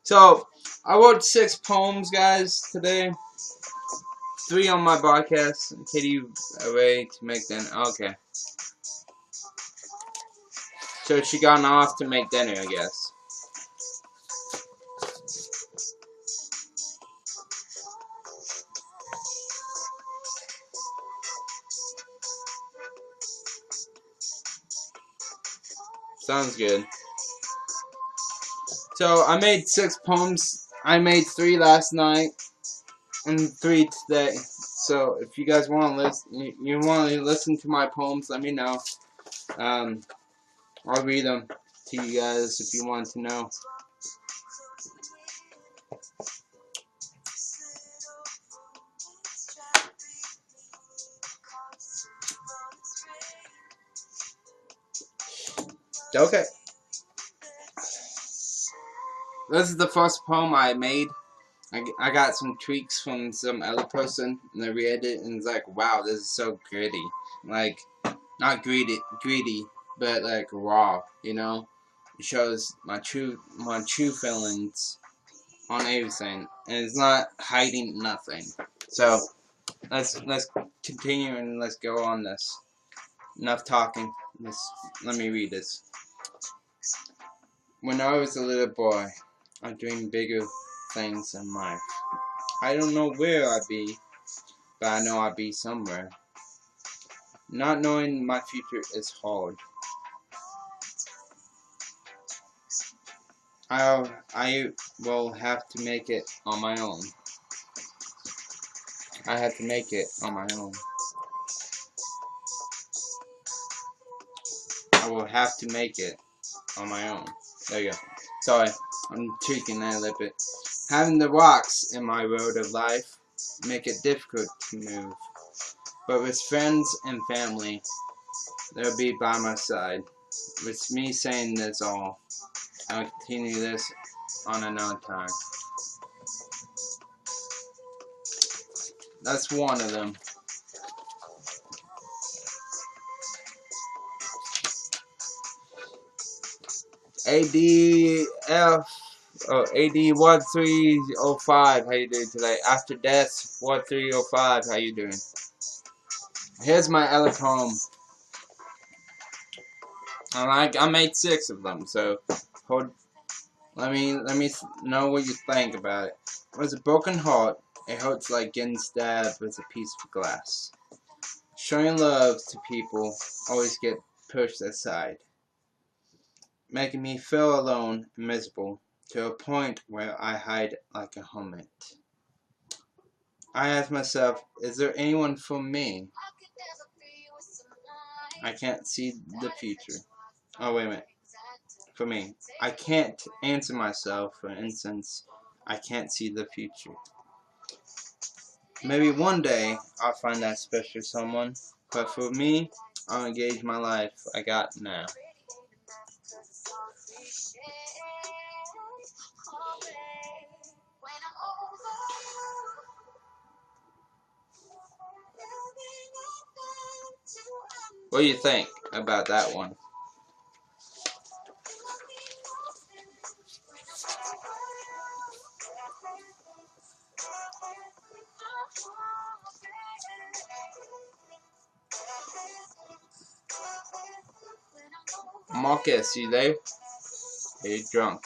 So, I wrote 6 poems, guys, today. 3 on my podcast. Katie away to make dinner. Okay. So she gone off to make dinner, I guess. Sounds good. So I made 6 poems. I made 3 last night and 3 today. So if you guys want to listen, you want to listen to my poems, let me know. I'll read them to you guys if you want to know. Okay. This is the first poem I made. I got some tweaks from some other person, and I read it, and it's like, wow, this is so gritty. Like, not greedy, but like raw, you know? It shows my true feelings on everything, and it's not hiding nothing. So, let's continue and let's go on this. Enough talking. Let me read this. When I was a little boy, I dreamed bigger things in life. I don't know where I'd be, but I know I'd be somewhere. Not knowing my future is hard. I will have to make it on my own. I have to make it on my own. I will have to make it on my own. There you go. Sorry, I'm tweaking that a little bit. Having the rocks in my road of life make it difficult to move. But with friends and family, they'll be by my side. With me saying this all, I'll continue this on another time. That's one of them. ADF, AD1305, how you doing today? After Death 1305, how you doing? Here's my other poem. I made 6 of them, so let me know what you think about it. With a broken heart, it hurts like getting stabbed with a piece of glass. Showing love to people always get pushed aside, making me feel alone and miserable to a point where I hide like a hermit. I ask myself, is there anyone for me? I can't see the future. Oh, wait a minute. For me, I can't answer myself. For instance, I can't see the future. Maybe one day I'll find that special someone, but for me, I'll engage my life I got now. What do you think about that one? Marcus, you there? Are you drunk?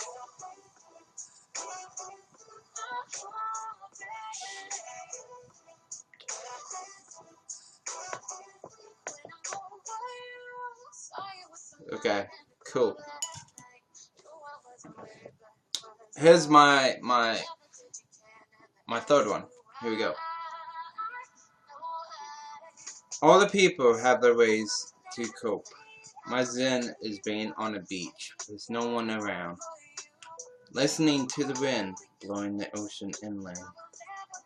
Okay, cool. Here's my third one. Here we go. All the people have their ways to cope. My zen is being on a beach. There's no one around. Listening to the wind blowing the ocean inland.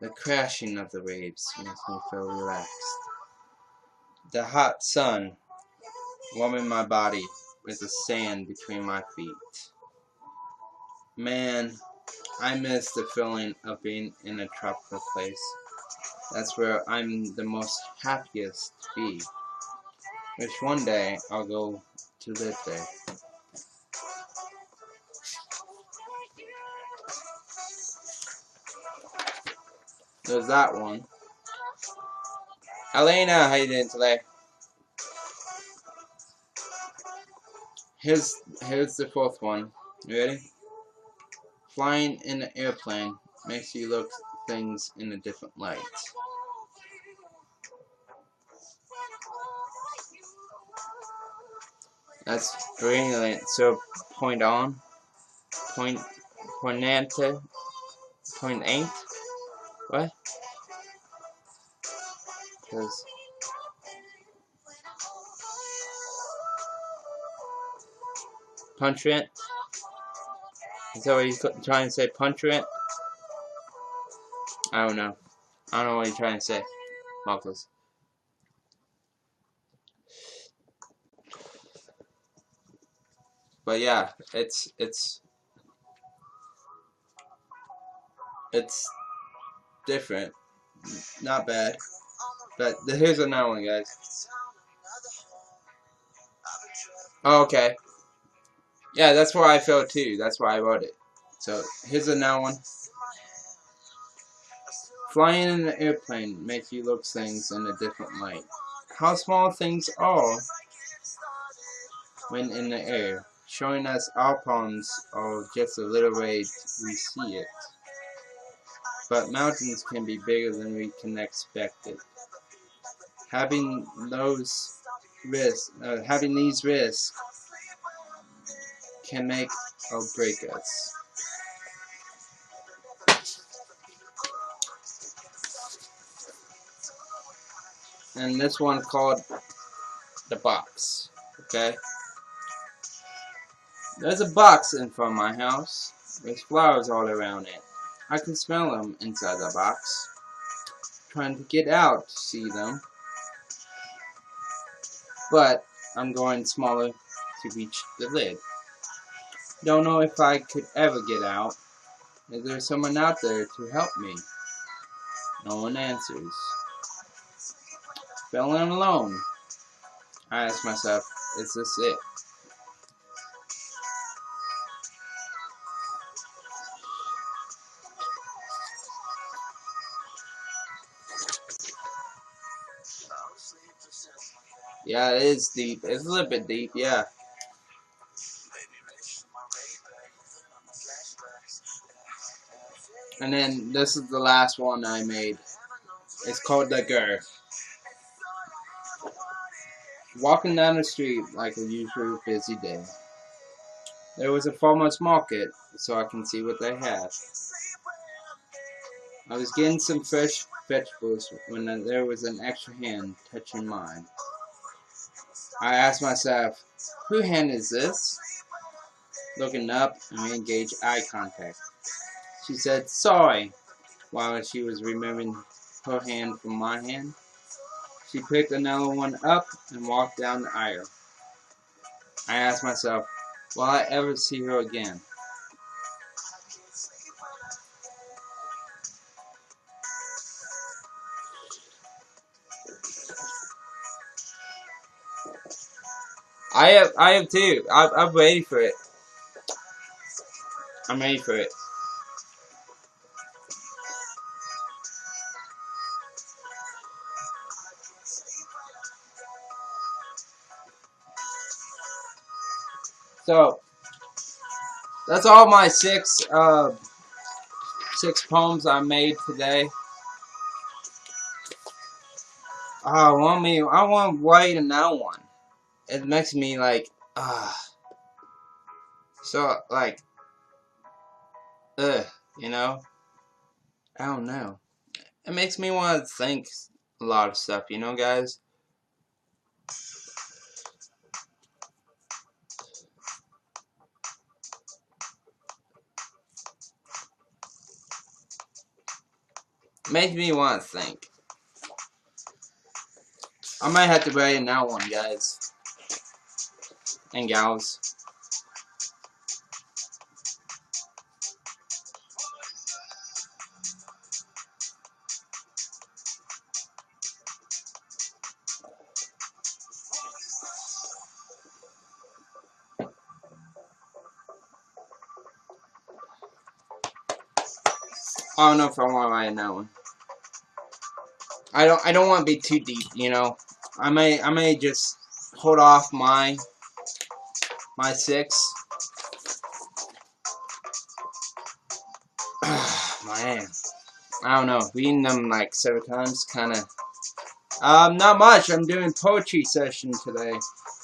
The crashing of the waves makes me feel relaxed. The hot sun warming my body with the sand between my feet. Man, I miss the feeling of being in a tropical place. That's where I'm the most happiest to be. Which one day I'll go to live there. There's that one. Elena, how you doing today? Here's the fourth one. You ready? Flying in an airplane makes you look things in a different light. That's brilliant. So point on, poinante, point ain't. What? Cause punch it. Is that what you're trying to say? Punch it? I don't know. I don't know what you're trying to say, Marcus. But yeah, it's different. Not bad. But here's another one, guys. Oh, okay. Yeah, that's where I felt too. That's why I wrote it. So here's another one. Flying in an airplane makes you look things in a different light. How small things are when in the air, showing us our palms are just a little way we see it. But mountains can be bigger than we can expect it. Having these risks can make or break us. And this one called the box. Okay? There's a box in front of my house with flowers all around it. I can smell them inside the box. Trying to get out to see them. But I'm going smaller to reach the lid. Don't know if I could ever get out. Is there someone out there to help me? No one answers. Feeling alone. I ask myself, is this it? Yeah, it is deep. It's a little bit deep, yeah. And then this is the last one I made. It's called The Girth. Walking down the street like a usual busy day. There was a farmer's market, so I can see what they have. I was getting some fresh vegetables when there was an extra hand touching mine. I asked myself, whose hand is this? Looking up, and we engaged eye contact. She said, sorry, while she was removing her hand from my hand. She picked another one up and walked down the aisle. I asked myself, will I ever see her again? I have too. I'm ready for it. I'm ready for it. So that's all my six poems I made today. I want to write another one. It makes me like so like you know. I don't know. It makes me want to think a lot of stuff, you know, guys. It makes me want to think. I might have to write another one, guys and gals. I don't know if I want to write another one. I don't want to be too deep, you know. I may just hold off my six. Man, I don't know. Reading them like several times, kind of. Not much. I'm doing poetry session today.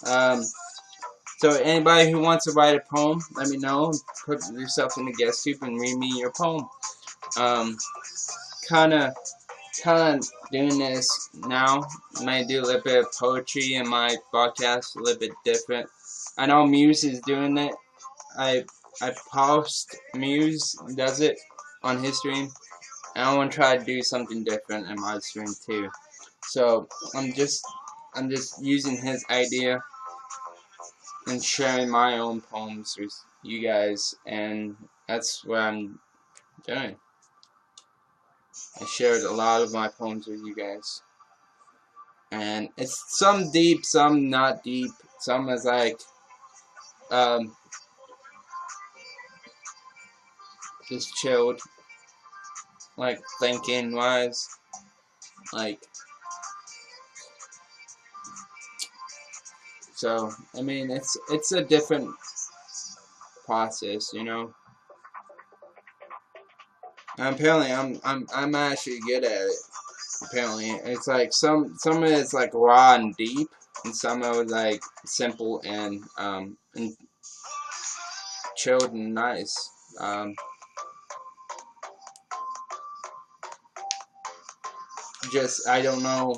So anybody who wants to write a poem, let me know. Put yourself in the guest tube and read me your poem. Kind of doing this now. I might do a little bit of poetry in my broadcast, a little bit different. I know Muse is doing it. I post Muse does it on his stream, and I want to try to do something different in my stream too. So I'm just using his idea and sharing my own poems with you guys, and that's what I'm doing. I shared a lot of my poems with you guys, and it's some deep, some not deep, some is like just chilled, like thinking wise, like. So I mean, it's a different process, you know. And apparently, I'm actually good at it. Apparently, it's like some of it's like raw and deep, and some of it's like simple and chilled and nice. Just I don't know.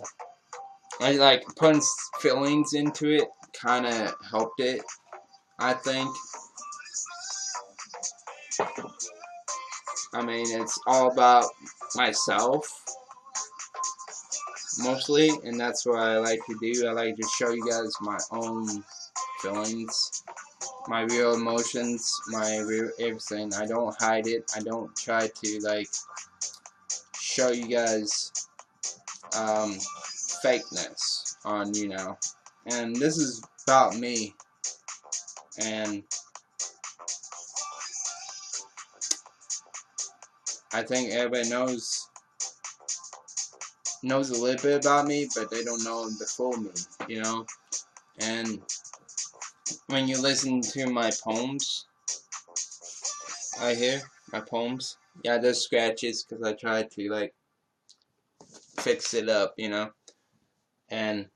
I like putting feelings into it. Kind of helped it, I think. I mean, it's all about myself mostly, and that's what I like to do. I like to show you guys my own feelings, my real emotions, my real everything. I don't hide it. I don't try to like show you guys fakeness on YouNow. And this is about me, and I think everybody knows a little bit about me, but they don't know the full me, you know. And when you listen to my poems, I hear my poems. Yeah, there's scratches because I tried to like fix it up, you know. And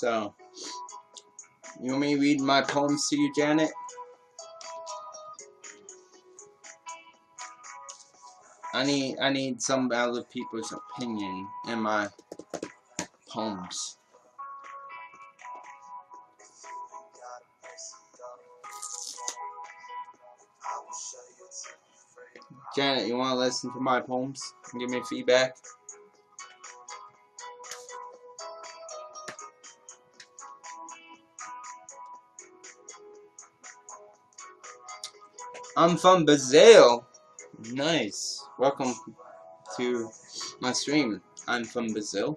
So, you want me to read my poems to you, Janet? I need some other people's opinion in my poems. Janet, you want to listen to my poems and give me feedback? I'm from Brazil. Nice. Welcome to my stream. I'm from Brazil.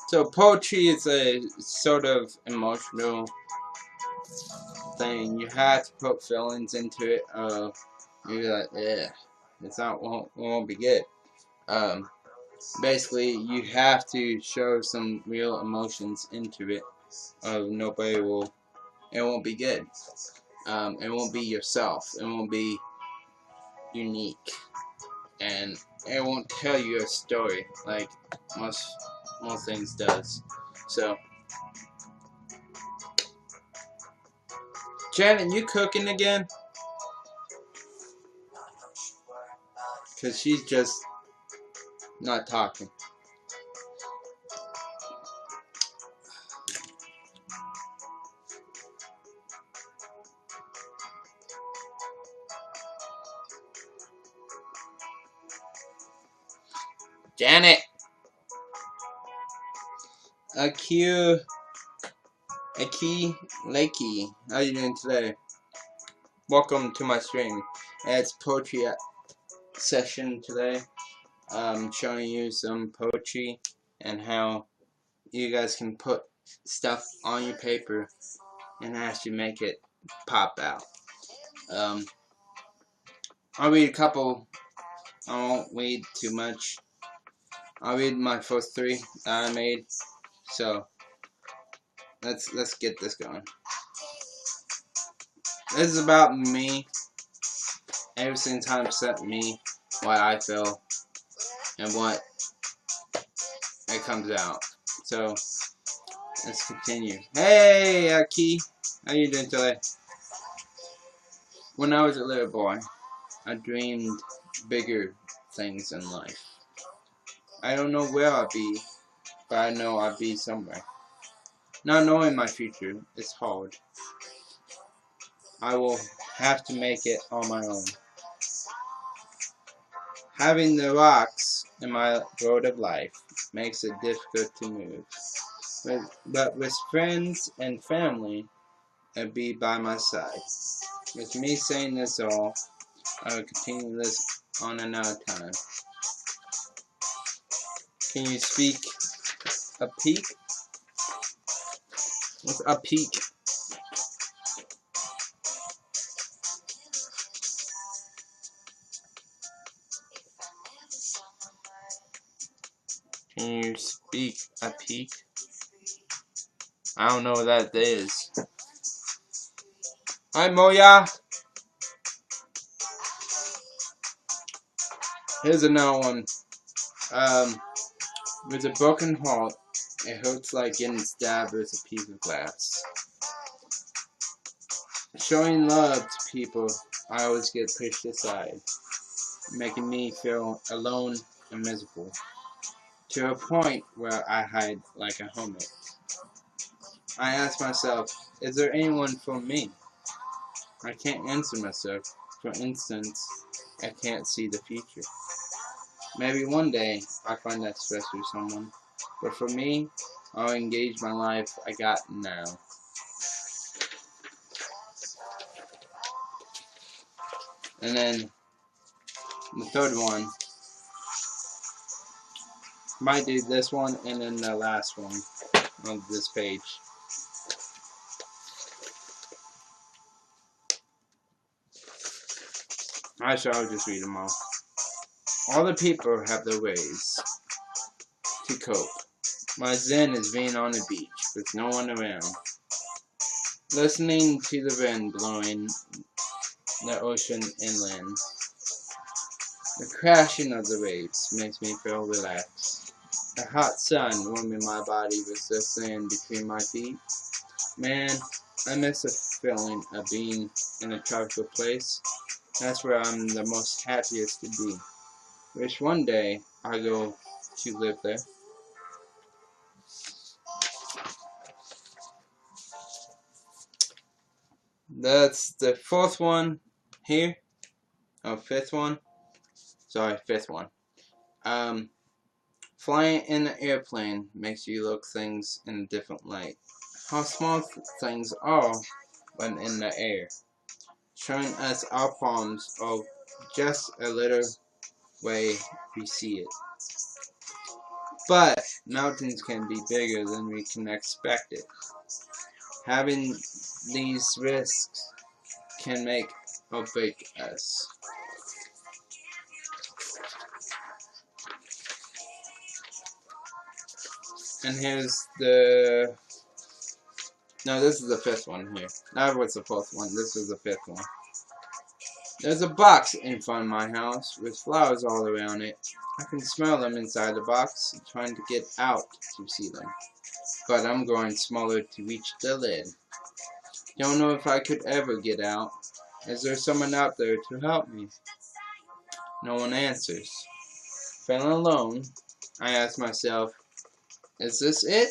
So poetry is a sort of emotional thing. You have to put feelings into it. You're like, yeah, won't be good. Basically, you have to show some real emotions into it. It won't be good. It won't be yourself. It won't be unique, and it won't tell you a story like most things does. So, Janet, you cooking again? Cause she's just not talking. Janet! Aki Lakey, how you doing today? Welcome to my stream. It's poetry session today. I'm showing you some poetry and how you guys can put stuff on your paper and actually make it pop out. I'll read a couple. I won't read too much. I'll read my first 3 that I made. So let's get this going. This is about me. Every single time except me, what I feel, and what it comes out. So let's continue. Hey, Aki, how you doing today? When I was a little boy, I dreamed bigger things in life. I don't know where I'll be, but I know I'll be somewhere. Not knowing my future is hard. I will have to make it on my own. Having the rocks in my road of life makes it difficult to move. But with friends and family, I'll be by my side. With me saying this all, I will continue this on another time. Can you speak a peak? What's a peak? Can you speak a peak? I don't know what that is. Hi, Moya. Here's another one. With a broken heart, it hurts like getting stabbed with a piece of glass. Showing love to people, I always get pushed aside, making me feel alone and miserable, to a point where I hide like a hermit. I ask myself, is there anyone for me? I can't answer myself. For instance, I can't see the future. Maybe one day I find that special someone, but for me, I'll engage my life I got now. And then the third one, might do this one and then the last one on this page. I'll just read them all. All the people have their ways to cope. My zen is being on the beach with no one around, listening to the wind blowing the ocean inland. The crashing of the waves makes me feel relaxed. The hot sun warming my body with the sand between my feet. Man, I miss the feeling of being in a tropical place. That's where I'm the most happiest to be. Wish one day I go to live there. That's the fourth one here. Oh, fifth one. Sorry, fifth one. Flying in an airplane makes you look things in a different light. How small things are when in the air, showing us our palms are just a little way we see it. But mountains can be bigger than we can expect it. Having these risks can make or break us. And here's the... No, this is the fifth one here. That was the fourth one. This was the fifth one. There's a box in front of my house with flowers all around it. I can smell them inside the box, trying to get out to see them. But I'm growing smaller to reach the lid. Don't know if I could ever get out. Is there someone out there to help me? No one answers. Feeling alone, I ask myself, is this it?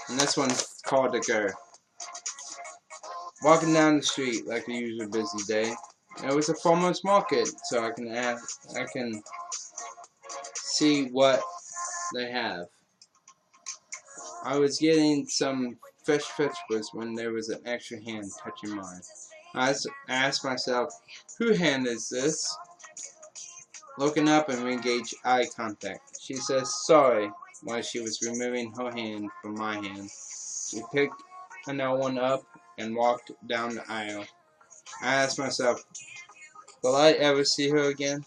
And this one's called a girl. Walking down the street like a usual busy day. It was a farmer's market, so I can see what they have. I was getting some fresh vegetables when there was an extra hand touching mine. I asked myself, whose hand is this? Looking up and we engage eye contact. She says sorry while she was removing her hand from my hand. She picked another one up and walked down the aisle. I asked myself, will I ever see her again?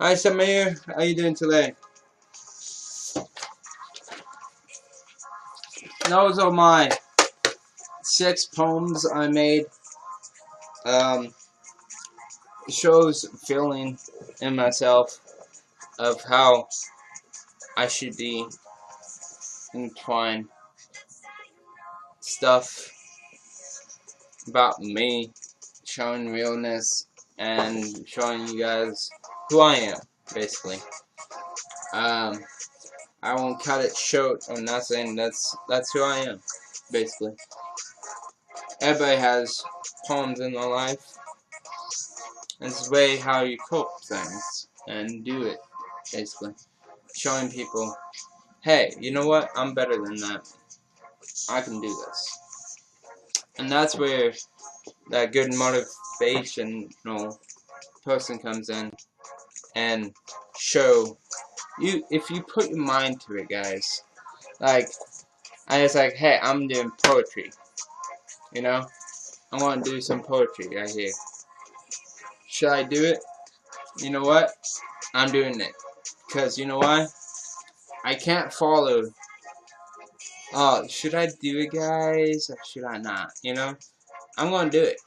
Hi Samir, how you doing today? Those are my 6 poems I made. It shows feeling in myself of how I should be entwined stuff about me, showing realness and showing you guys who I am, basically. I won't cut it short or nothing. That's who I am, basically. Everybody has poems in their life. It's the way how you cope things and do it, basically. Showing people, hey, you know what? I'm better than that. I can do this. And that's where that good motivational person comes in and show you, if you put your mind to it, guys. Like, I was like, hey, I'm doing poetry. You know? I want to do some poetry right here. Should I do it? You know what? I'm doing it. Because, you know why? I can't follow. Oh, should I do it, guys? Or should I not? You know? I'm going to do it.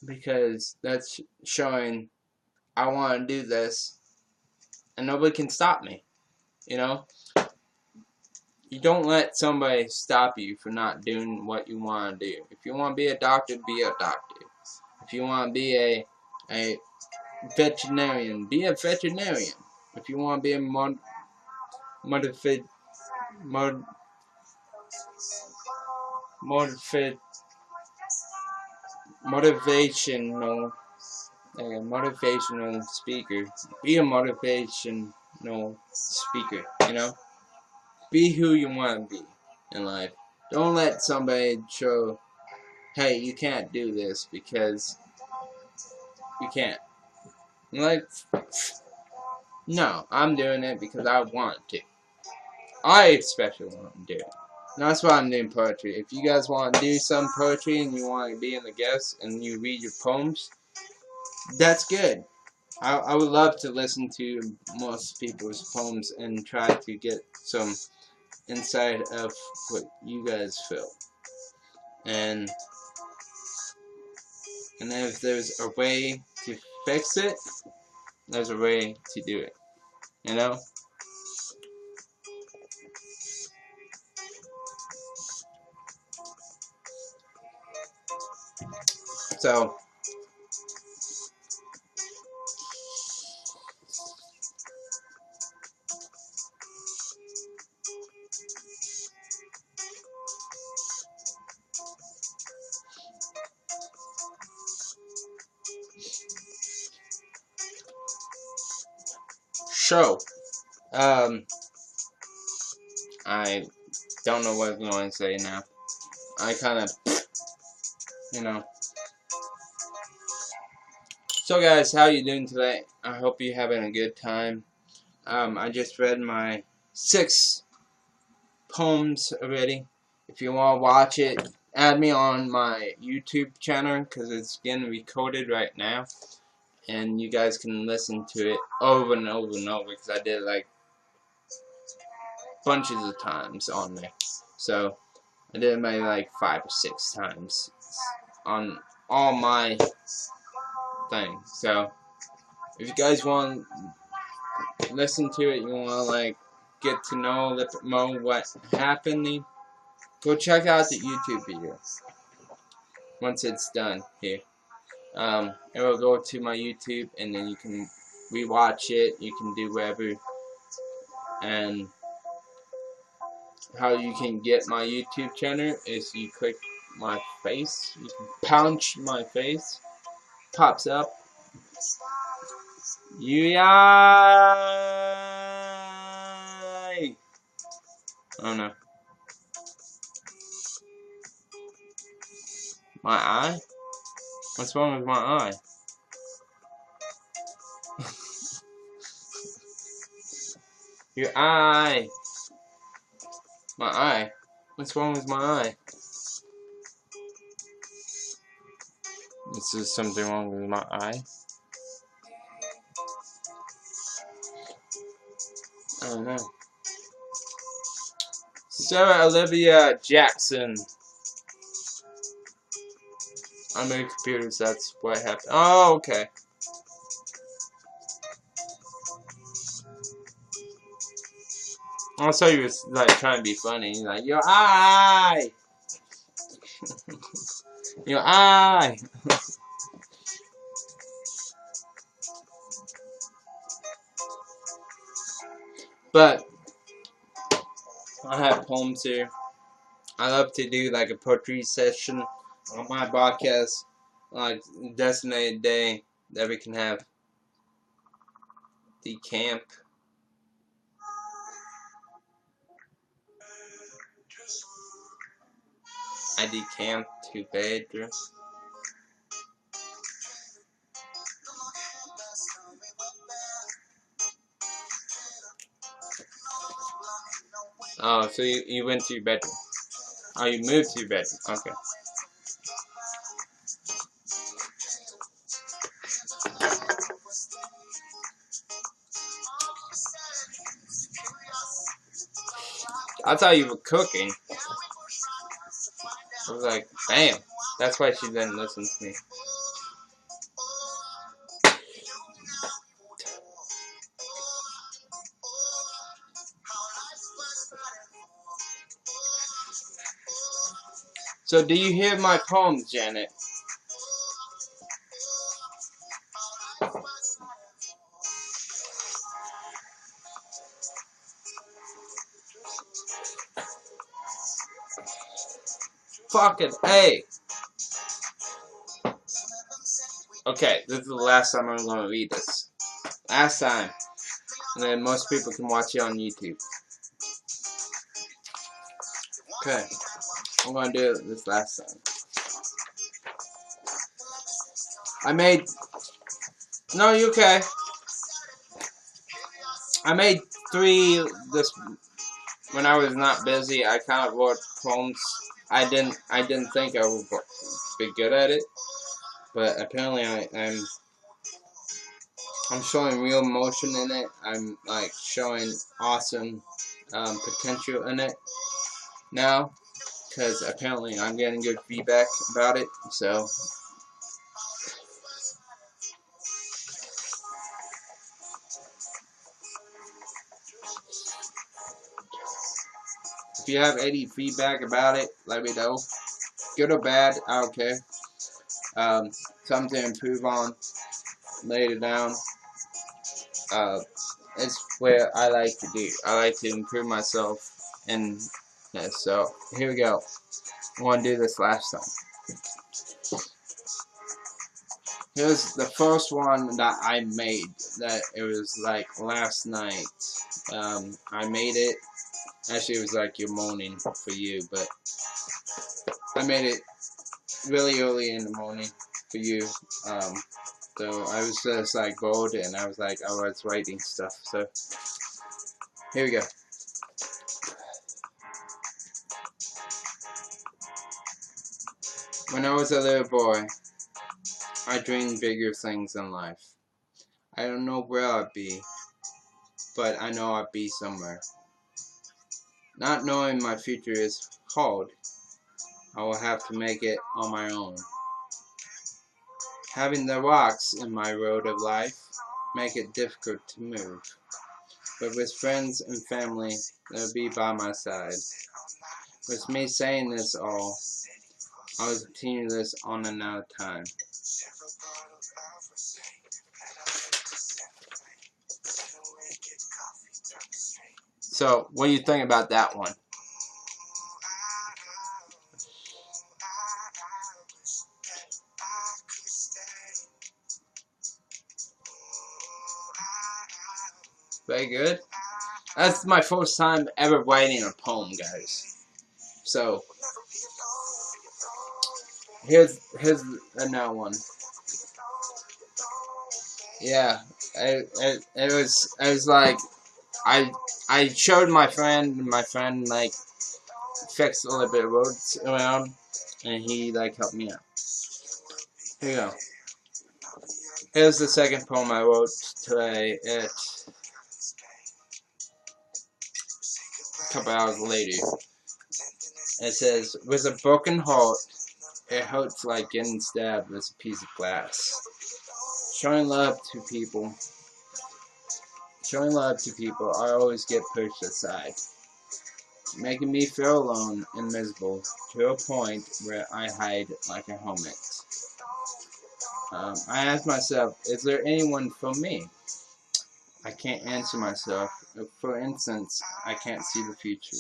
Because that's showing I want to do this. And nobody can stop me. You know? You don't let somebody stop you for not doing what you want to do. If you want to be a doctor, be a doctor. If you want to be a veterinarian, be a veterinarian. If you want to be a motivational speaker, be a motivational speaker, you know? Be who you want to be in life. Don't let somebody show, hey, you can't do this because you can't. Like, no, I'm doing it because I want to. I especially want to do it. And that's why I'm doing poetry. If you guys want to do some poetry and you want to be in the guest and you read your poems, that's good. I would love to listen to most people's poems and try to get some inside of what you guys feel. And if there's a way to fix it, there's a way to do it. You know? So, I don't know what I'm going to say now. I kind of, you know. So guys, how you doing today? I hope you're having a good time. I just read my 6 poems already. If you want to watch it, add me on my YouTube channel because it's getting recorded right now. And you guys can listen to it over and over and over because I did it like bunches of times on there. So I did it maybe like 5 or 6 times on all my things. So if you guys want to listen to it, you want to like get to know a little bit more what's happening, go check out the YouTube video once it's done here. It will go to my YouTube and then you can rewatch it, you can do whatever. And how you can get my YouTube channel is you click my face, you can punch my face, pops up. Yay! Oh no. My eye? What's wrong with my eye? Your eye! My eye? What's wrong with my eye? Is there something wrong with my eye? I don't know. Sarah Olivia Jackson. On the computers, that's what happened. Oh, okay. I thought you was like trying to be funny. Like, your eye! Your eye! But I have poems here. I love to do like a poetry session on my podcast, like designated day that we can have the camp. I decamp 2 bedrooms. Oh, so you went to your bedroom. Oh, you moved to your bedroom. Okay. I thought you were cooking. I was like, bam. That's why she didn't listen to me. So do you hear my poems, Janet? Fucking hey. Okay, this is the last time I'm gonna read this. Last time. And then most people can watch it on YouTube. Okay. I'm gonna do it this last time. No, you okay. I made 3 this when I was not busy. I kind of wrote poems. I didn't think I would be good at it, but apparently I'm showing real emotion in it. I'm like showing awesome potential in it now, because apparently I'm getting good feedback about it. So if you have any feedback about it, let me know. Good or bad, I don't care. Something to improve on later down. It's where I like to do. I like to improve myself, and yeah, so here we go. I want to do this last time. Here's the first one that I made. That it was like last night. I made it. Actually, it was like your morning for you, but I made it really early in the morning for you. So I was just like bored, and I was like, I was writing stuff. So here we go. When I was a little boy, I dreamed bigger things in life. I don't know where I'd be, but I know I'd be somewhere. Not knowing my future is hard, I will have to make it on my own. Having the rocks in my road of life make it difficult to move, but with friends and family, they'll be by my side. With me saying this all, I will continue this on another time. So, what do you think about that one? Very good. That's my first time ever writing a poem, guys. So, here's another one. Yeah, it was like I showed my friend, and my friend like fixed a little bit of roads around, and he like helped me out. Here you go. Here's the second poem I wrote today at a couple hours later. It says, with a broken heart, it hurts like getting stabbed with a piece of glass. Showing love to people, I always get pushed aside, making me feel alone and miserable to a point where I hide like a hermit. I ask myself, is there anyone for me? I can't answer myself. For instance, I can't see the future.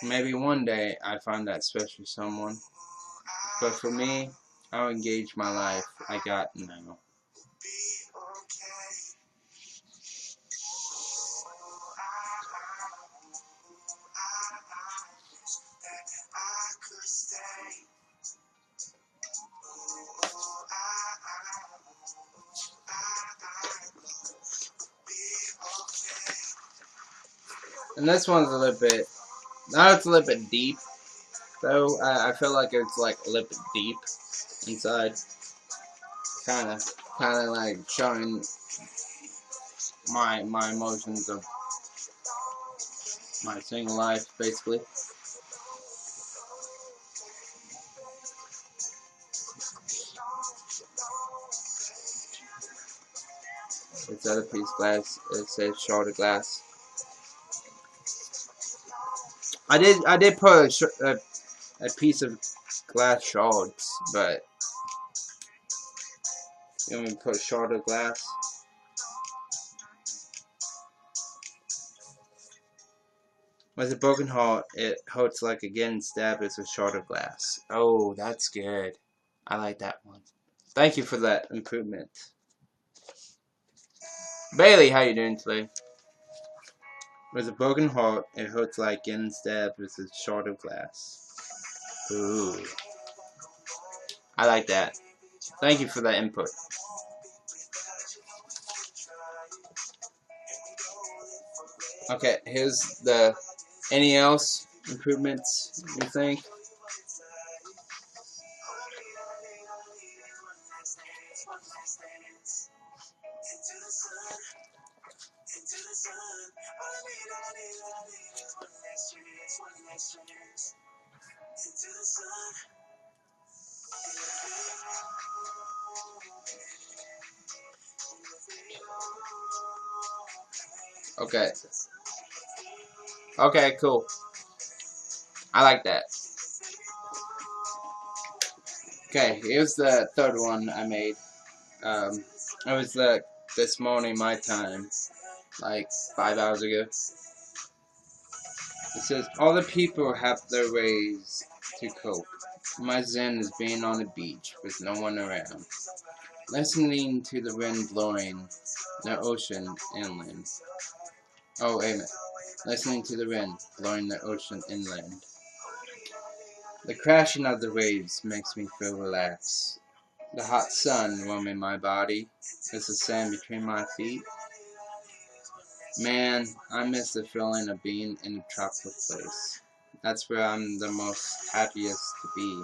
Maybe one day I find that special someone, but for me, I'll engage my life I got now. And this one's a little bit, now it's a little bit deep, though. I feel like it's like a little bit deep inside. Kinda like showing my emotions of my single life, basically. It's other piece of glass. It says shard of glass. I did put a piece of glass shards, but you want me to put a shard of glass? With a broken heart, it hurts like getting stabbed with a shard of glass. Oh, that's good. I like that one. Thank you for that improvement. Bailey, how you doing today? With a broken heart, it hurts like getting stabbed with a shard of glass. Ooh. I like that. Thank you for that input. Okay, here's the any else improvements you think? Okay. Okay, cool. I like that. Okay, here's the third one I made. It was this morning my time, like 5 hours ago. It says, all the people have their ways to cope. My zen is being on the beach with no one around, listening to the wind blowing the ocean inland. Oh, wait a minute. Listening to the wind blowing the ocean inland. The crashing of the waves makes me feel relaxed. The hot sun warming my body as the sand between my feet. Man, I miss the feeling of being in a tropical place. That's where I'm the most happiest to be.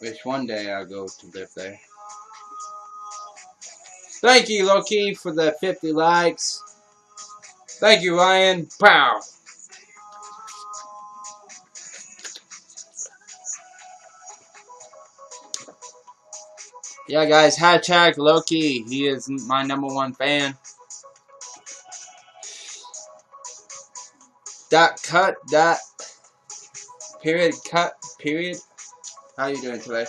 Wish one day I'll go to live there. Thank you, Loki, for the 50 likes. Thank you, Ryan. Pow! Yeah, guys, hashtag Loki. He is my #1 fan. Cut. Period. Cut. Period. How you doing today?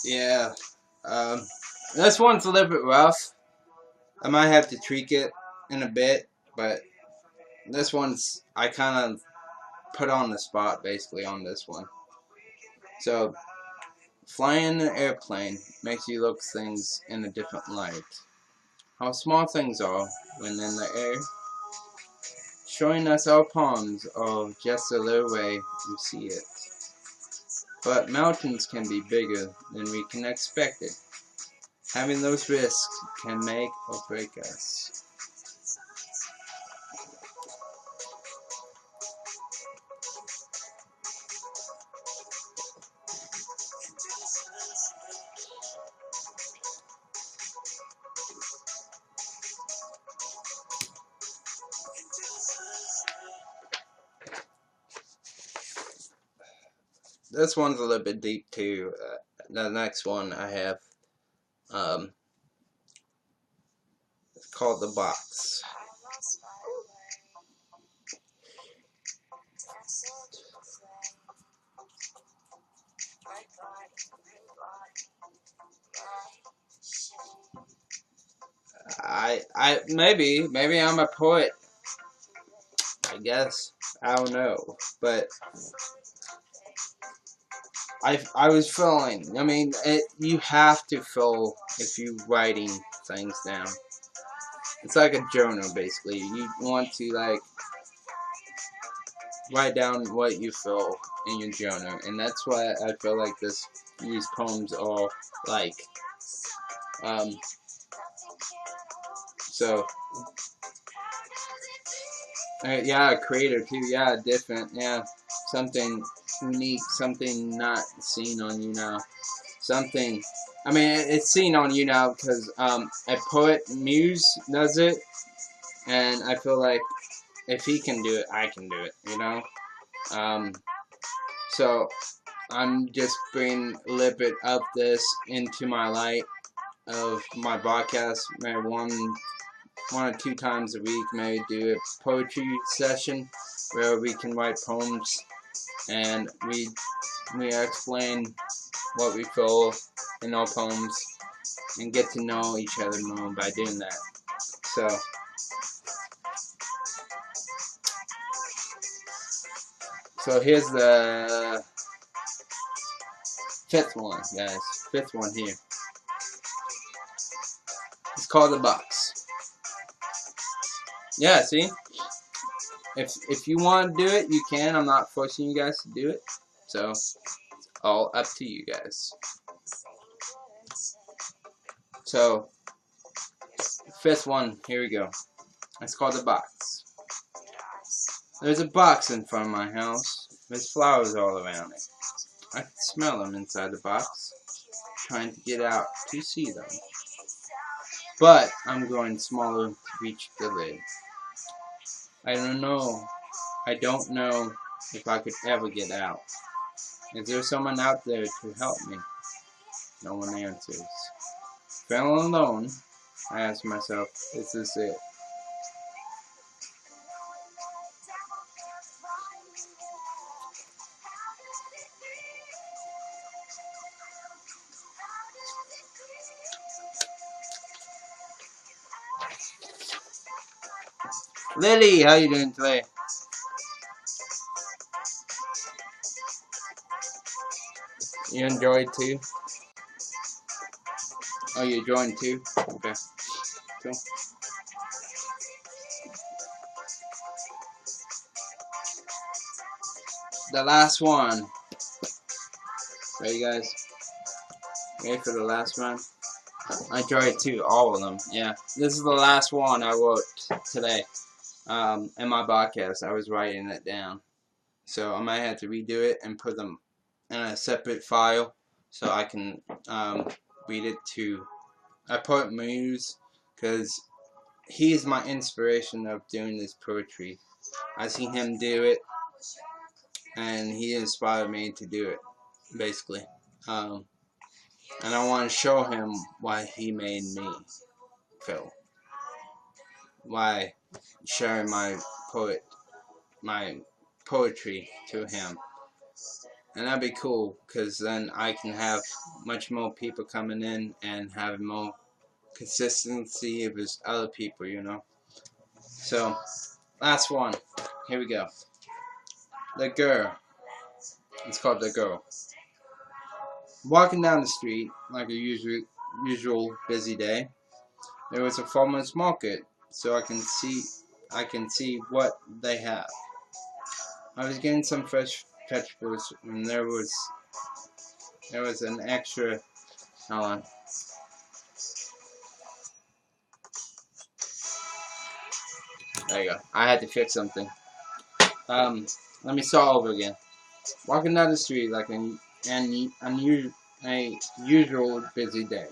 Yeah. This one's a little bit rough. I might have to tweak it in a bit, but this one's I kind of put on the spot basically on this one. So, flying an airplane makes you look things in a different light. How small things are when in the air, showing us our palms or just a little way we see it. But mountains can be bigger than we can expect it. Having those risks can make or break us. This one's a little bit deep too. The next one I have, it's called The Box. Maybe I'm a poet. I guess. I don't know. But I was feeling. I mean, you have to feel if you're writing things down. It's like a journal, basically. You want to like write down what you feel in your journal, and that's why I feel like these poems are like. So. Yeah, creator too. Yeah, different. Yeah, something unique. Something not seen on YouNow. Something. I mean, it's seen on YouNow because a poet muse does it, and I feel like if he can do it, I can do it. You know. So I'm just bringing a little bit of this into my light of my podcast. Maybe one or two times a week, maybe do a poetry session where we can write poems and we explain what we feel in our poems and get to know each other more by doing that. So here's the fifth one, guys. Fifth one here. It's called The Box. Yeah, see? If you want to do it, you can. I'm not forcing you guys to do it. So, it's all up to you guys. So, fifth one, here we go. It's called The Box. There's a box in front of my house. There's flowers all around it. I can smell them inside the box, trying to get out to see them. but I'm growing smaller to reach the lid. I don't know if I could ever get out. Is there someone out there to help me? No one answers. Feeling alone, I ask myself, is this it? Lily, how you doing today? You enjoyed too? Oh, you joined too? Okay, cool. The last one. Ready, guys? Ready for the last one? I enjoyed too, all of them. Yeah, this is the last one I wrote today. In my podcast, I was writing it down. So I might have to redo it and put them in a separate file so I can read it to. I put Muse because he is my inspiration of doing this poetry. I seen him do it, and he inspired me to do it, basically. And I want to show him why he made me feel. Why sharing my poetry to him. And that'd be cool, because then I can have much more people coming in and have more consistency of his other people, you know. So, last one. Here we go. The girl. It's called The Girl. Walking down the street, like a usual busy day, there was a farmer's market, so I can see what they have. I was getting some fresh vegetables, and there was an extra. Hold on. There you go. I had to fix something. Let me start over again. Walking down the street like a usual busy day.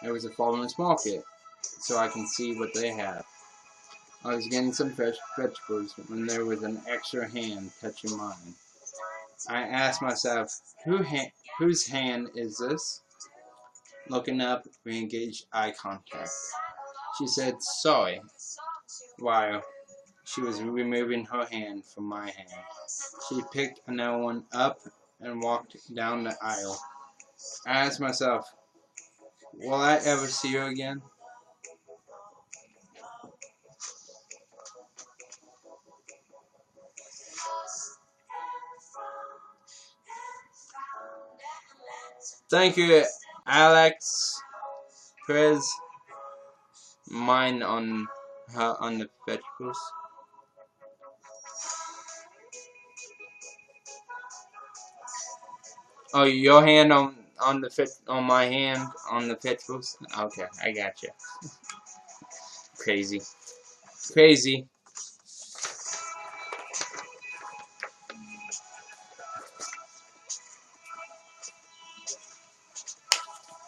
There was a farmer's market, so I can see what they have. I was getting some fresh vegetables when there was an extra hand touching mine. I asked myself, whose hand is this? Looking up, we engaged eye contact. She said, sorry, while she was removing her hand from my hand. She picked another one up and walked down the aisle. I asked myself, will I ever see her again? Thank you, Alex Perez. Mine on the vegetables. Oh, your hand on my hand on the vegetables. Okay, I got you. Crazy, crazy.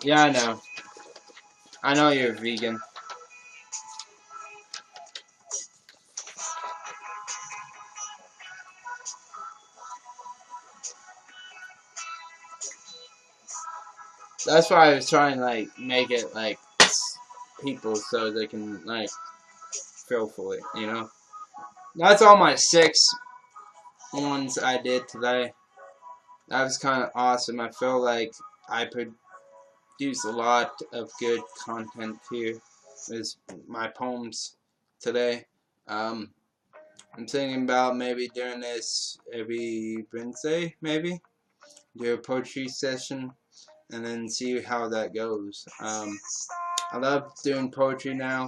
Yeah, I know. I know you're vegan. That's why I was trying to like make it like people so they can like feel for it, you know. That's all my 6 ones I did today. That was kind of awesome. I feel like I produced a lot of good content here with my poems today. I'm thinking about maybe doing this every Wednesday, maybe do a poetry session and then see how that goes. I love doing poetry now.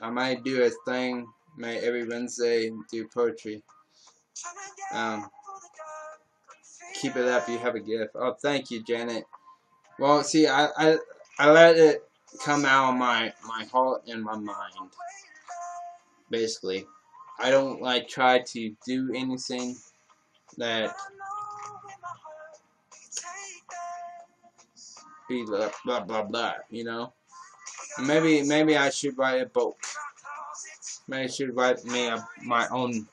I might do a thing, every Wednesday do poetry. Keep it up, you have a gift. Oh, thank you, Janet. Well, see, I let it come out of my heart and my mind, basically. I don't, like, try to do anything that be blah, blah, blah, blah, you know? Maybe I should write a book. Maybe I should write me my own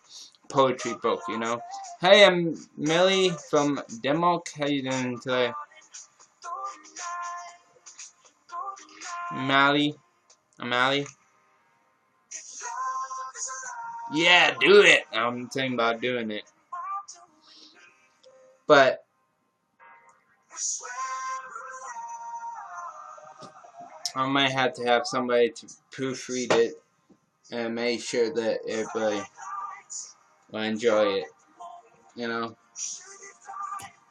poetry book, you know. Hey, I'm Millie from Denmark. How you doing today? Mally. I'm Mally. Yeah, do it. I'm thinking about doing it. But I might have to have somebody to proofread it and make sure that everybody will enjoy it. You know,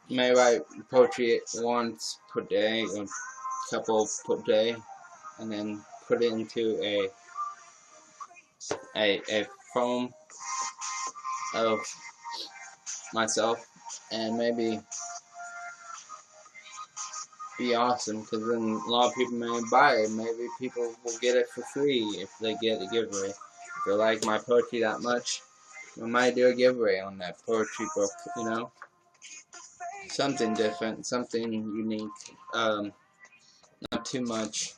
maybe write poetry once per day or a couple per day, and then put it into a form of myself, and maybe be awesome, because then a lot of people may buy it. Maybe people will get it for free if they get a giveaway. If they like my poetry that much, I might do a giveaway on that poetry book, you know? Something different, something unique, not too much.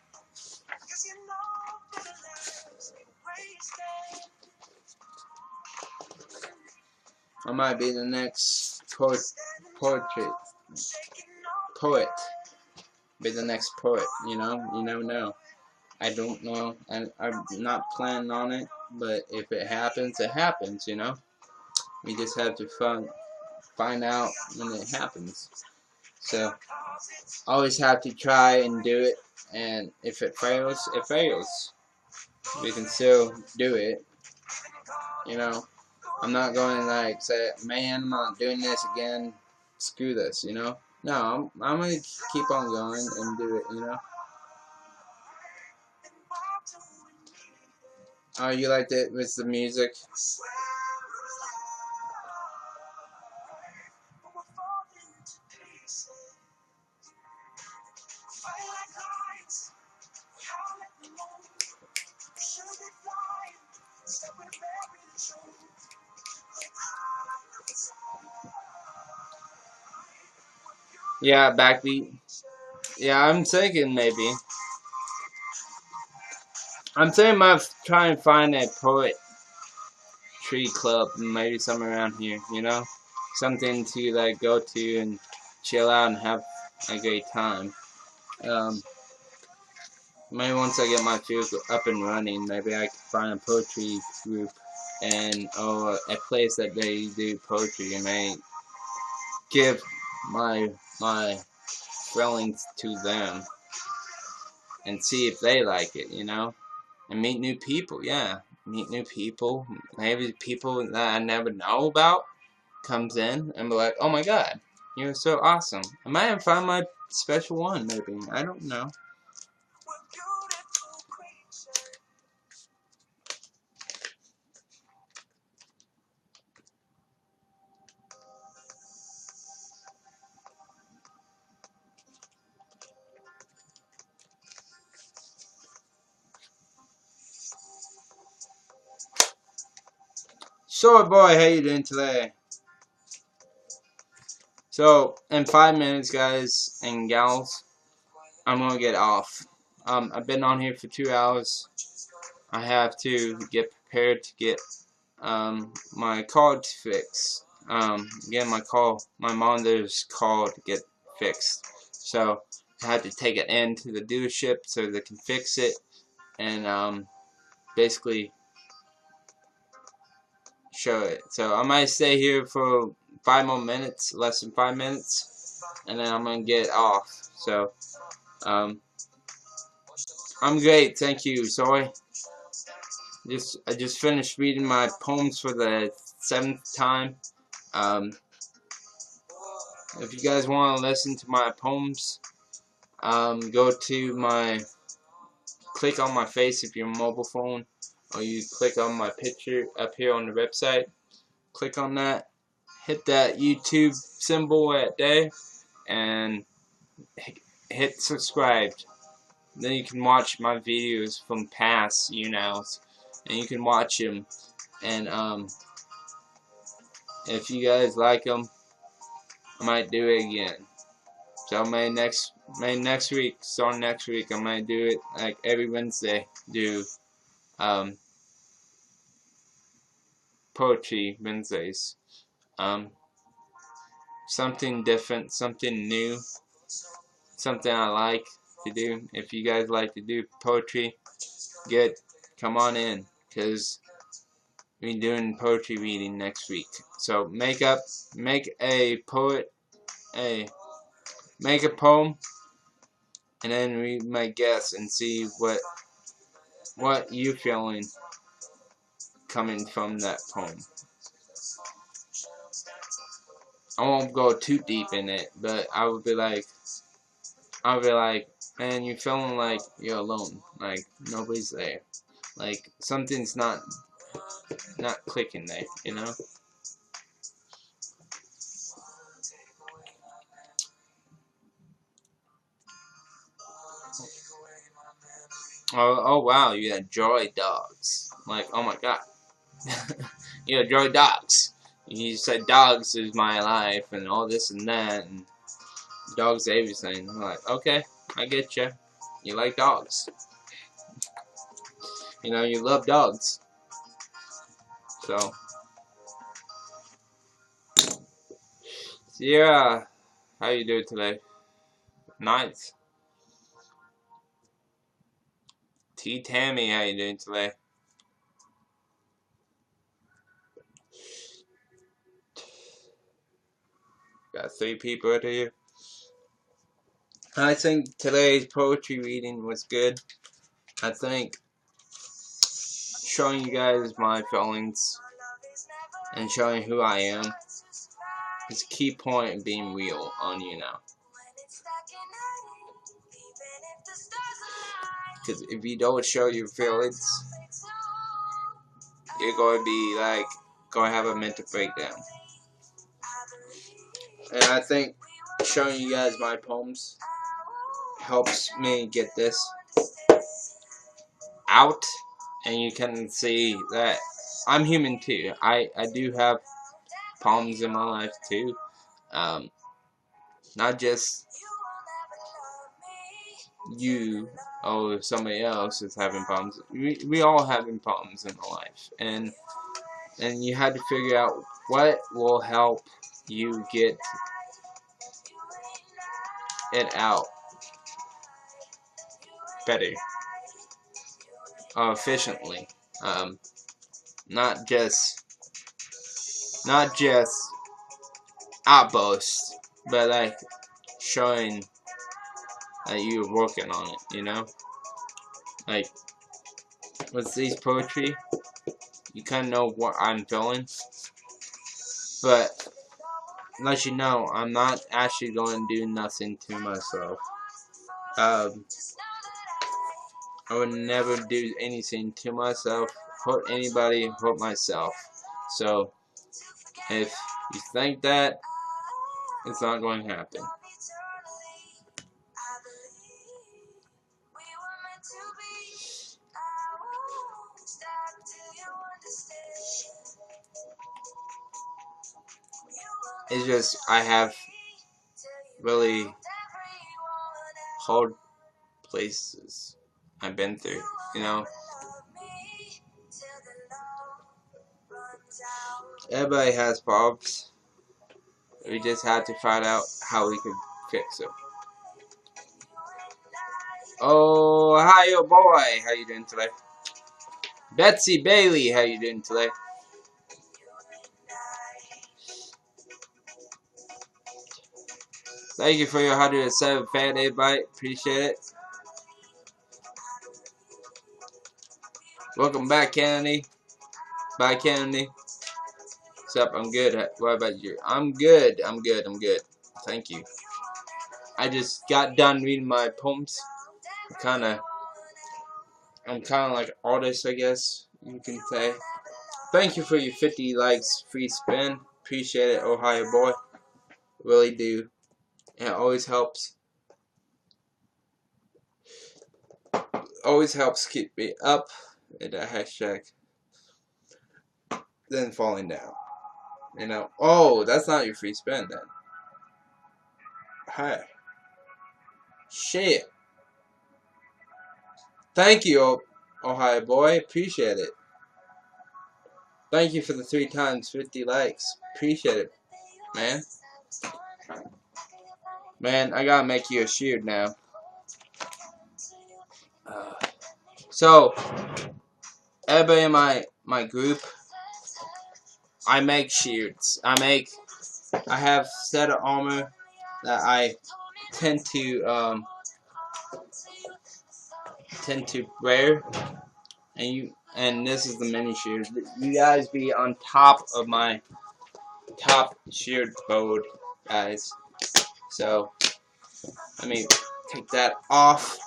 I might be the next poet. Be the next poet, you know? You never know. I don't know. I'm not planning on it, but if it happens, it happens, you know? We just have to find out when it happens. So, always have to try and do it, and if it fails, it fails. We can still do it, you know? I'm not going to like say, man, I'm not doing this again, screw this, you know? No, I'm going to keep on going and do it, you know? Oh, you liked it with the music? Yeah, backbeat. Yeah, I'm thinking maybe. I'm thinking about trying to find a poetry club, maybe somewhere around here, you know? Something to like go to and chill out and have a great time. Maybe once I get my field up and running, maybe I can find a poetry group and a place that they do poetry, and I give my feelings to them and see if they like it, you know, and meet new people. Yeah, meet new people. Maybe people that I never know about comes in and be like, oh my god, you're so awesome. I might have found my special one, maybe. I don't know. So boy, how you doing today? So in 5 minutes, guys and gals, I'm gonna get off. I've been on here for 2 hours. I have to get prepared to get my car fixed. Get my mother's car to get fixed. So I had to take it into the dealership so they can fix it, and basically show it. So I might stay here for 5 more minutes, less than 5 minutes, and then I'm gonna get off. So I'm great, thank you. Sorry. I just finished reading my poems for the 7th time. If you guys want to listen to my poems, go to click on my face if you're a mobile phone, or you click on my picture up here on the website. Click on that, hit that YouTube symbol right there, and hit subscribe. Then you can watch my videos from past YouNows, and you can watch them. And if you guys like them, I might do it again. So my next Maybe next week, starting next week, I might do it like every Wednesday. Do um, poetry Wednesdays. Um, something different, something new, something I like to do. If you guys like to do poetry, come on in, cause we're doing poetry reading next week. So make a poem, and then read my guess and see what you feeling coming from that poem. I won't go too deep in it, but I'll be like, man, you're feeling like you're alone, like nobody's there, like something's not clicking there, you know? Oh wow, you got joy dogs. Like, oh my god. You got joy dogs. You said dogs is my life and all this and that and dogs everything. I'm like, okay, I get you. You like dogs. You know, you love dogs. So, yeah, how you doing today? Nice. T Tammy, how you doing today? Got 3 people out here. I think today's poetry reading was good. I think showing you guys my feelings and showing who I am is a key point of being real on YouNow. Because if you don't show your feelings, you're going to be like, going to have a mental breakdown. And I think showing you guys my poems helps me get this out, and you can see that I'm human too. I do have problems in my life too. Not just you or somebody else is having problems. We all having problems in our life, and you had to figure out what will help you get it out better, efficiently. Not just outbursts, but like showing that you're working on it. You know, like with these poetry, you kind of know what I'm feeling, but let you know I'm not actually going to do nothing to myself. I would never do anything to myself, hurt anybody, hurt myself. So if you think that, it's not going to happen. It's just I have really hard places I've been through, you know. Everybody has problems. We just have to find out how we can fix them. Oh, hi, yo, boy. How you doing today? Betsy Bailey, how you doing today? Thank you for your 107 fan invite. Appreciate it. Welcome back, Kennedy. Bye, Kennedy. What's up? I'm good. What about you? I'm good. I'm good. I'm good. Thank you. I just got done reading my poems. I'm kind of like an artist, I guess you can say. Thank you for your 50 likes, free spin. Appreciate it, Ohio boy. Really do. It always helps. Always helps keep me up in that hashtag. Then falling down. You know. Oh, that's not your free spin then. Hi. Shit. Thank you, Ohio boy. Appreciate it. Thank you for the 3 times 50 likes. Appreciate it, man. Man, I gotta make you a shield now. So, everybody in my group, I make shields. I have set of armor that I tend to wear, and this is the mini shield. You guys be on top of my top shield mode, guys. So let me take that off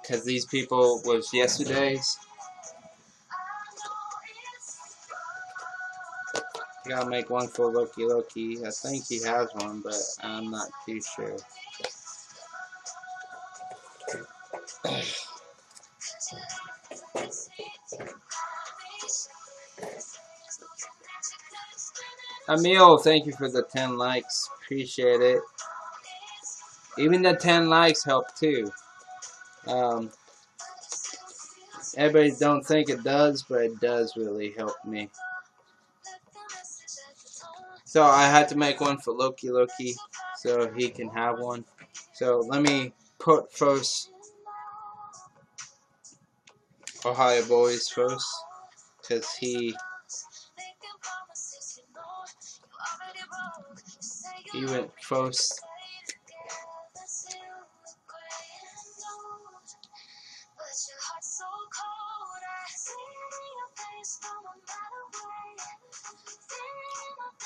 because these people was yesterday's. I gotta make one for Loki. I think he has one, but I'm not too sure. Emil, thank you for the 10 likes. Appreciate it. Even the 10 likes help too. Everybody don't think it does, but it does really help me. So I had to make one for Loki, so he can have one. So let me put first Ohio Boys first, because he went first.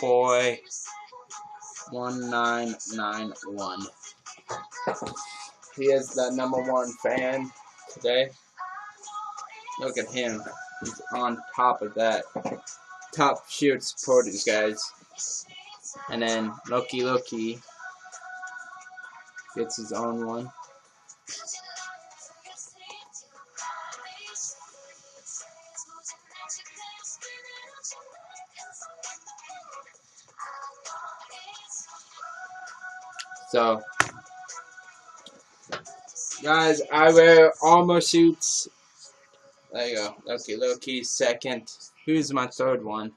Boy 1991. He is the #1 fan today. Look at him. He's on top of that. Top shield supporters, guys. And then Loki gets his own one. So, guys, I wear armor suits. There you go. Loki second. Who's my third one?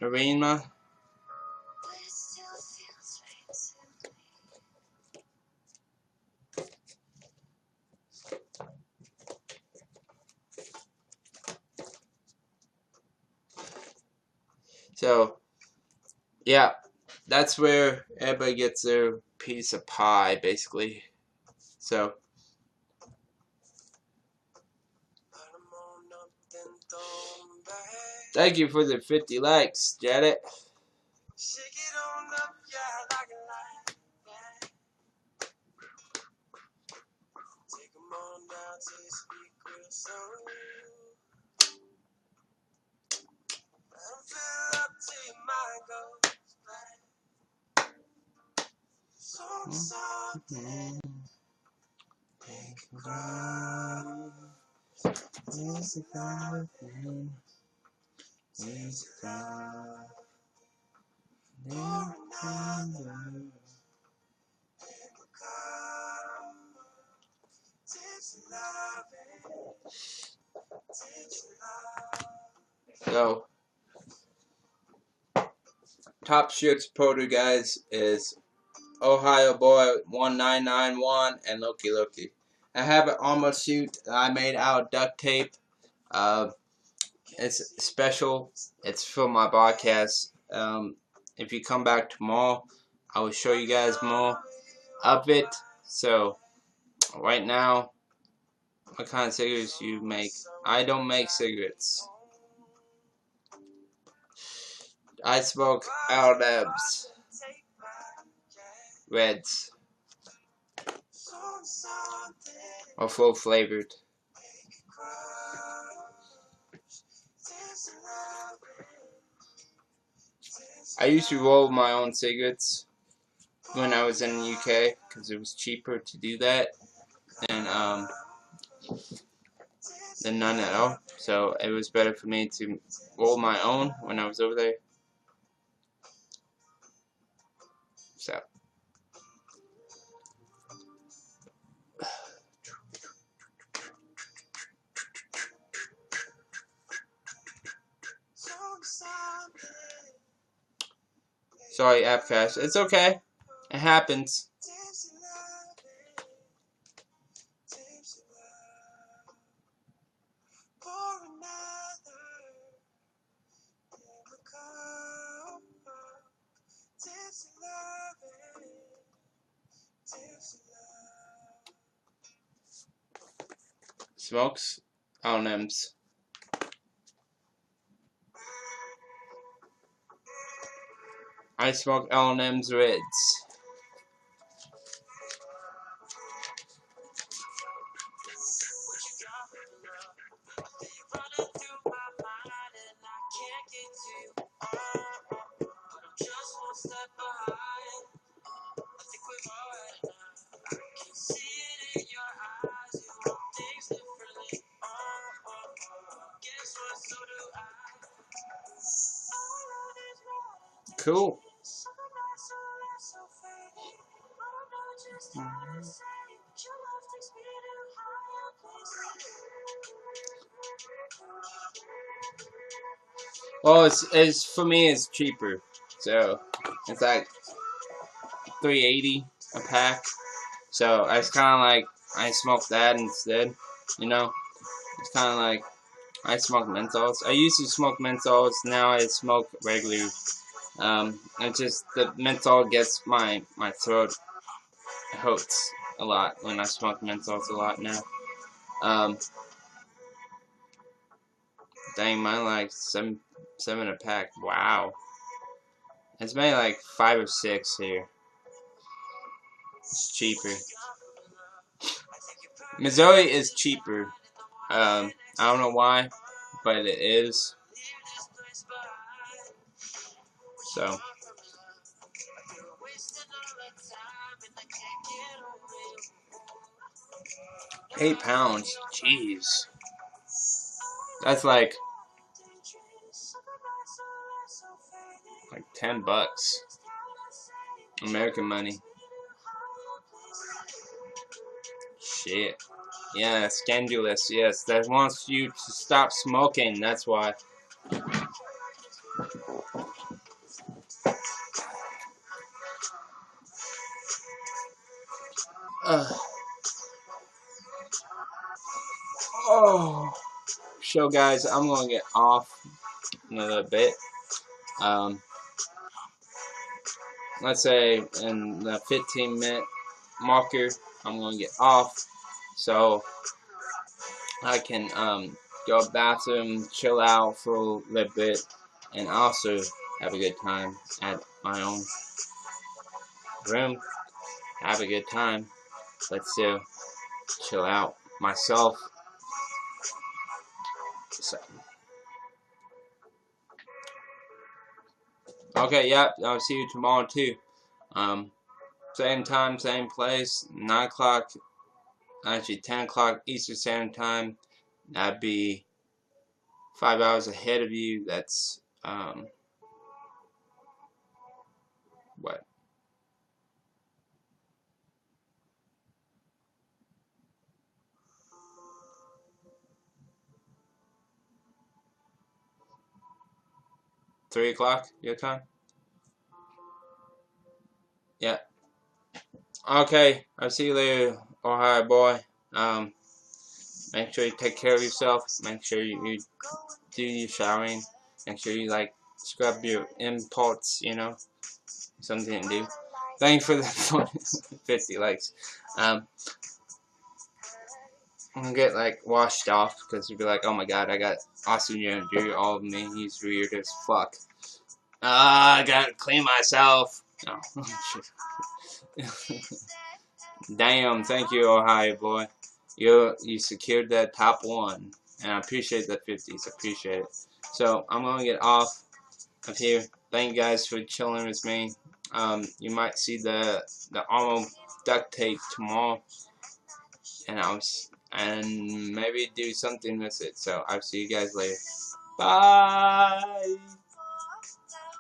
Arena. So, yeah, that's where everybody gets their piece of pie, basically. So, thank you for the 50 likes, Janet. So, top shield supporter, guys, is Ohio Boy 1991 and Loki. I have an armor suit that I made out of duct tape. It's special. It's for my broadcast. If you come back tomorrow, I will show you guys more of it. So, right now, what kind of cigarettes you make? I don't make cigarettes. I smoke L&M's. Reds. Or full flavored. I used to roll my own cigarettes when I was in the UK because it was cheaper to do that than none at all. So it was better for me to roll my own when I was over there. Sorry, app crash. It's okay. It happens. Smokes L&M's. I smoke L&M's Reds. Cool. Well, it's for me it's cheaper, so it's like $3.80 a pack. So it's kind of like I smoke that instead, you know. It's kind of like I smoke menthols. I used to smoke menthols. Now I smoke regular. It's just the menthol gets my throat hurts a lot when I smoke menthols a lot now. Dang, mine like seven a pack. Wow, it's maybe like 5 or 6 here. It's cheaper. Missouri is cheaper. I don't know why, but it is. So. 8 pounds. Jeez. That's like $10. American money. Shit. Yeah, scandalous. Yes, that wants you to stop smoking. That's why. Oh. So guys, I'm gonna get off in a little bit. Let's say in the 15-minute marker, I'm gonna get off, so I can go to the bathroom, chill out for a little bit, and also have a good time at my own room. Have a good time. Let's chill out myself. So. Okay, yep. I'll see you tomorrow too. Same time, same place. 9 o'clock. Actually, 10 o'clock Eastern Standard Time. That'd be 5 hours ahead of you. That's what? $3 o'clock your time? Yeah. Okay. I'll see you later, Ohio boy. Make sure you take care of yourself. Make sure you do your showering. Make sure you scrub your imports. You know, something to do. Thanks for the 50 likes. I'm gonna get washed off because you'll be like, oh my god, I got Austin Jr. all of me. He's weird as fuck. I gotta clean myself. Oh, damn, thank you, Ohio boy. You secured that top 1, and I appreciate the 50s. I appreciate it. So I'm gonna get off of here. Thank you guys for chilling with me. You might see the armor duct tape tomorrow, and maybe do something with it. So I'll see you guys later. Bye.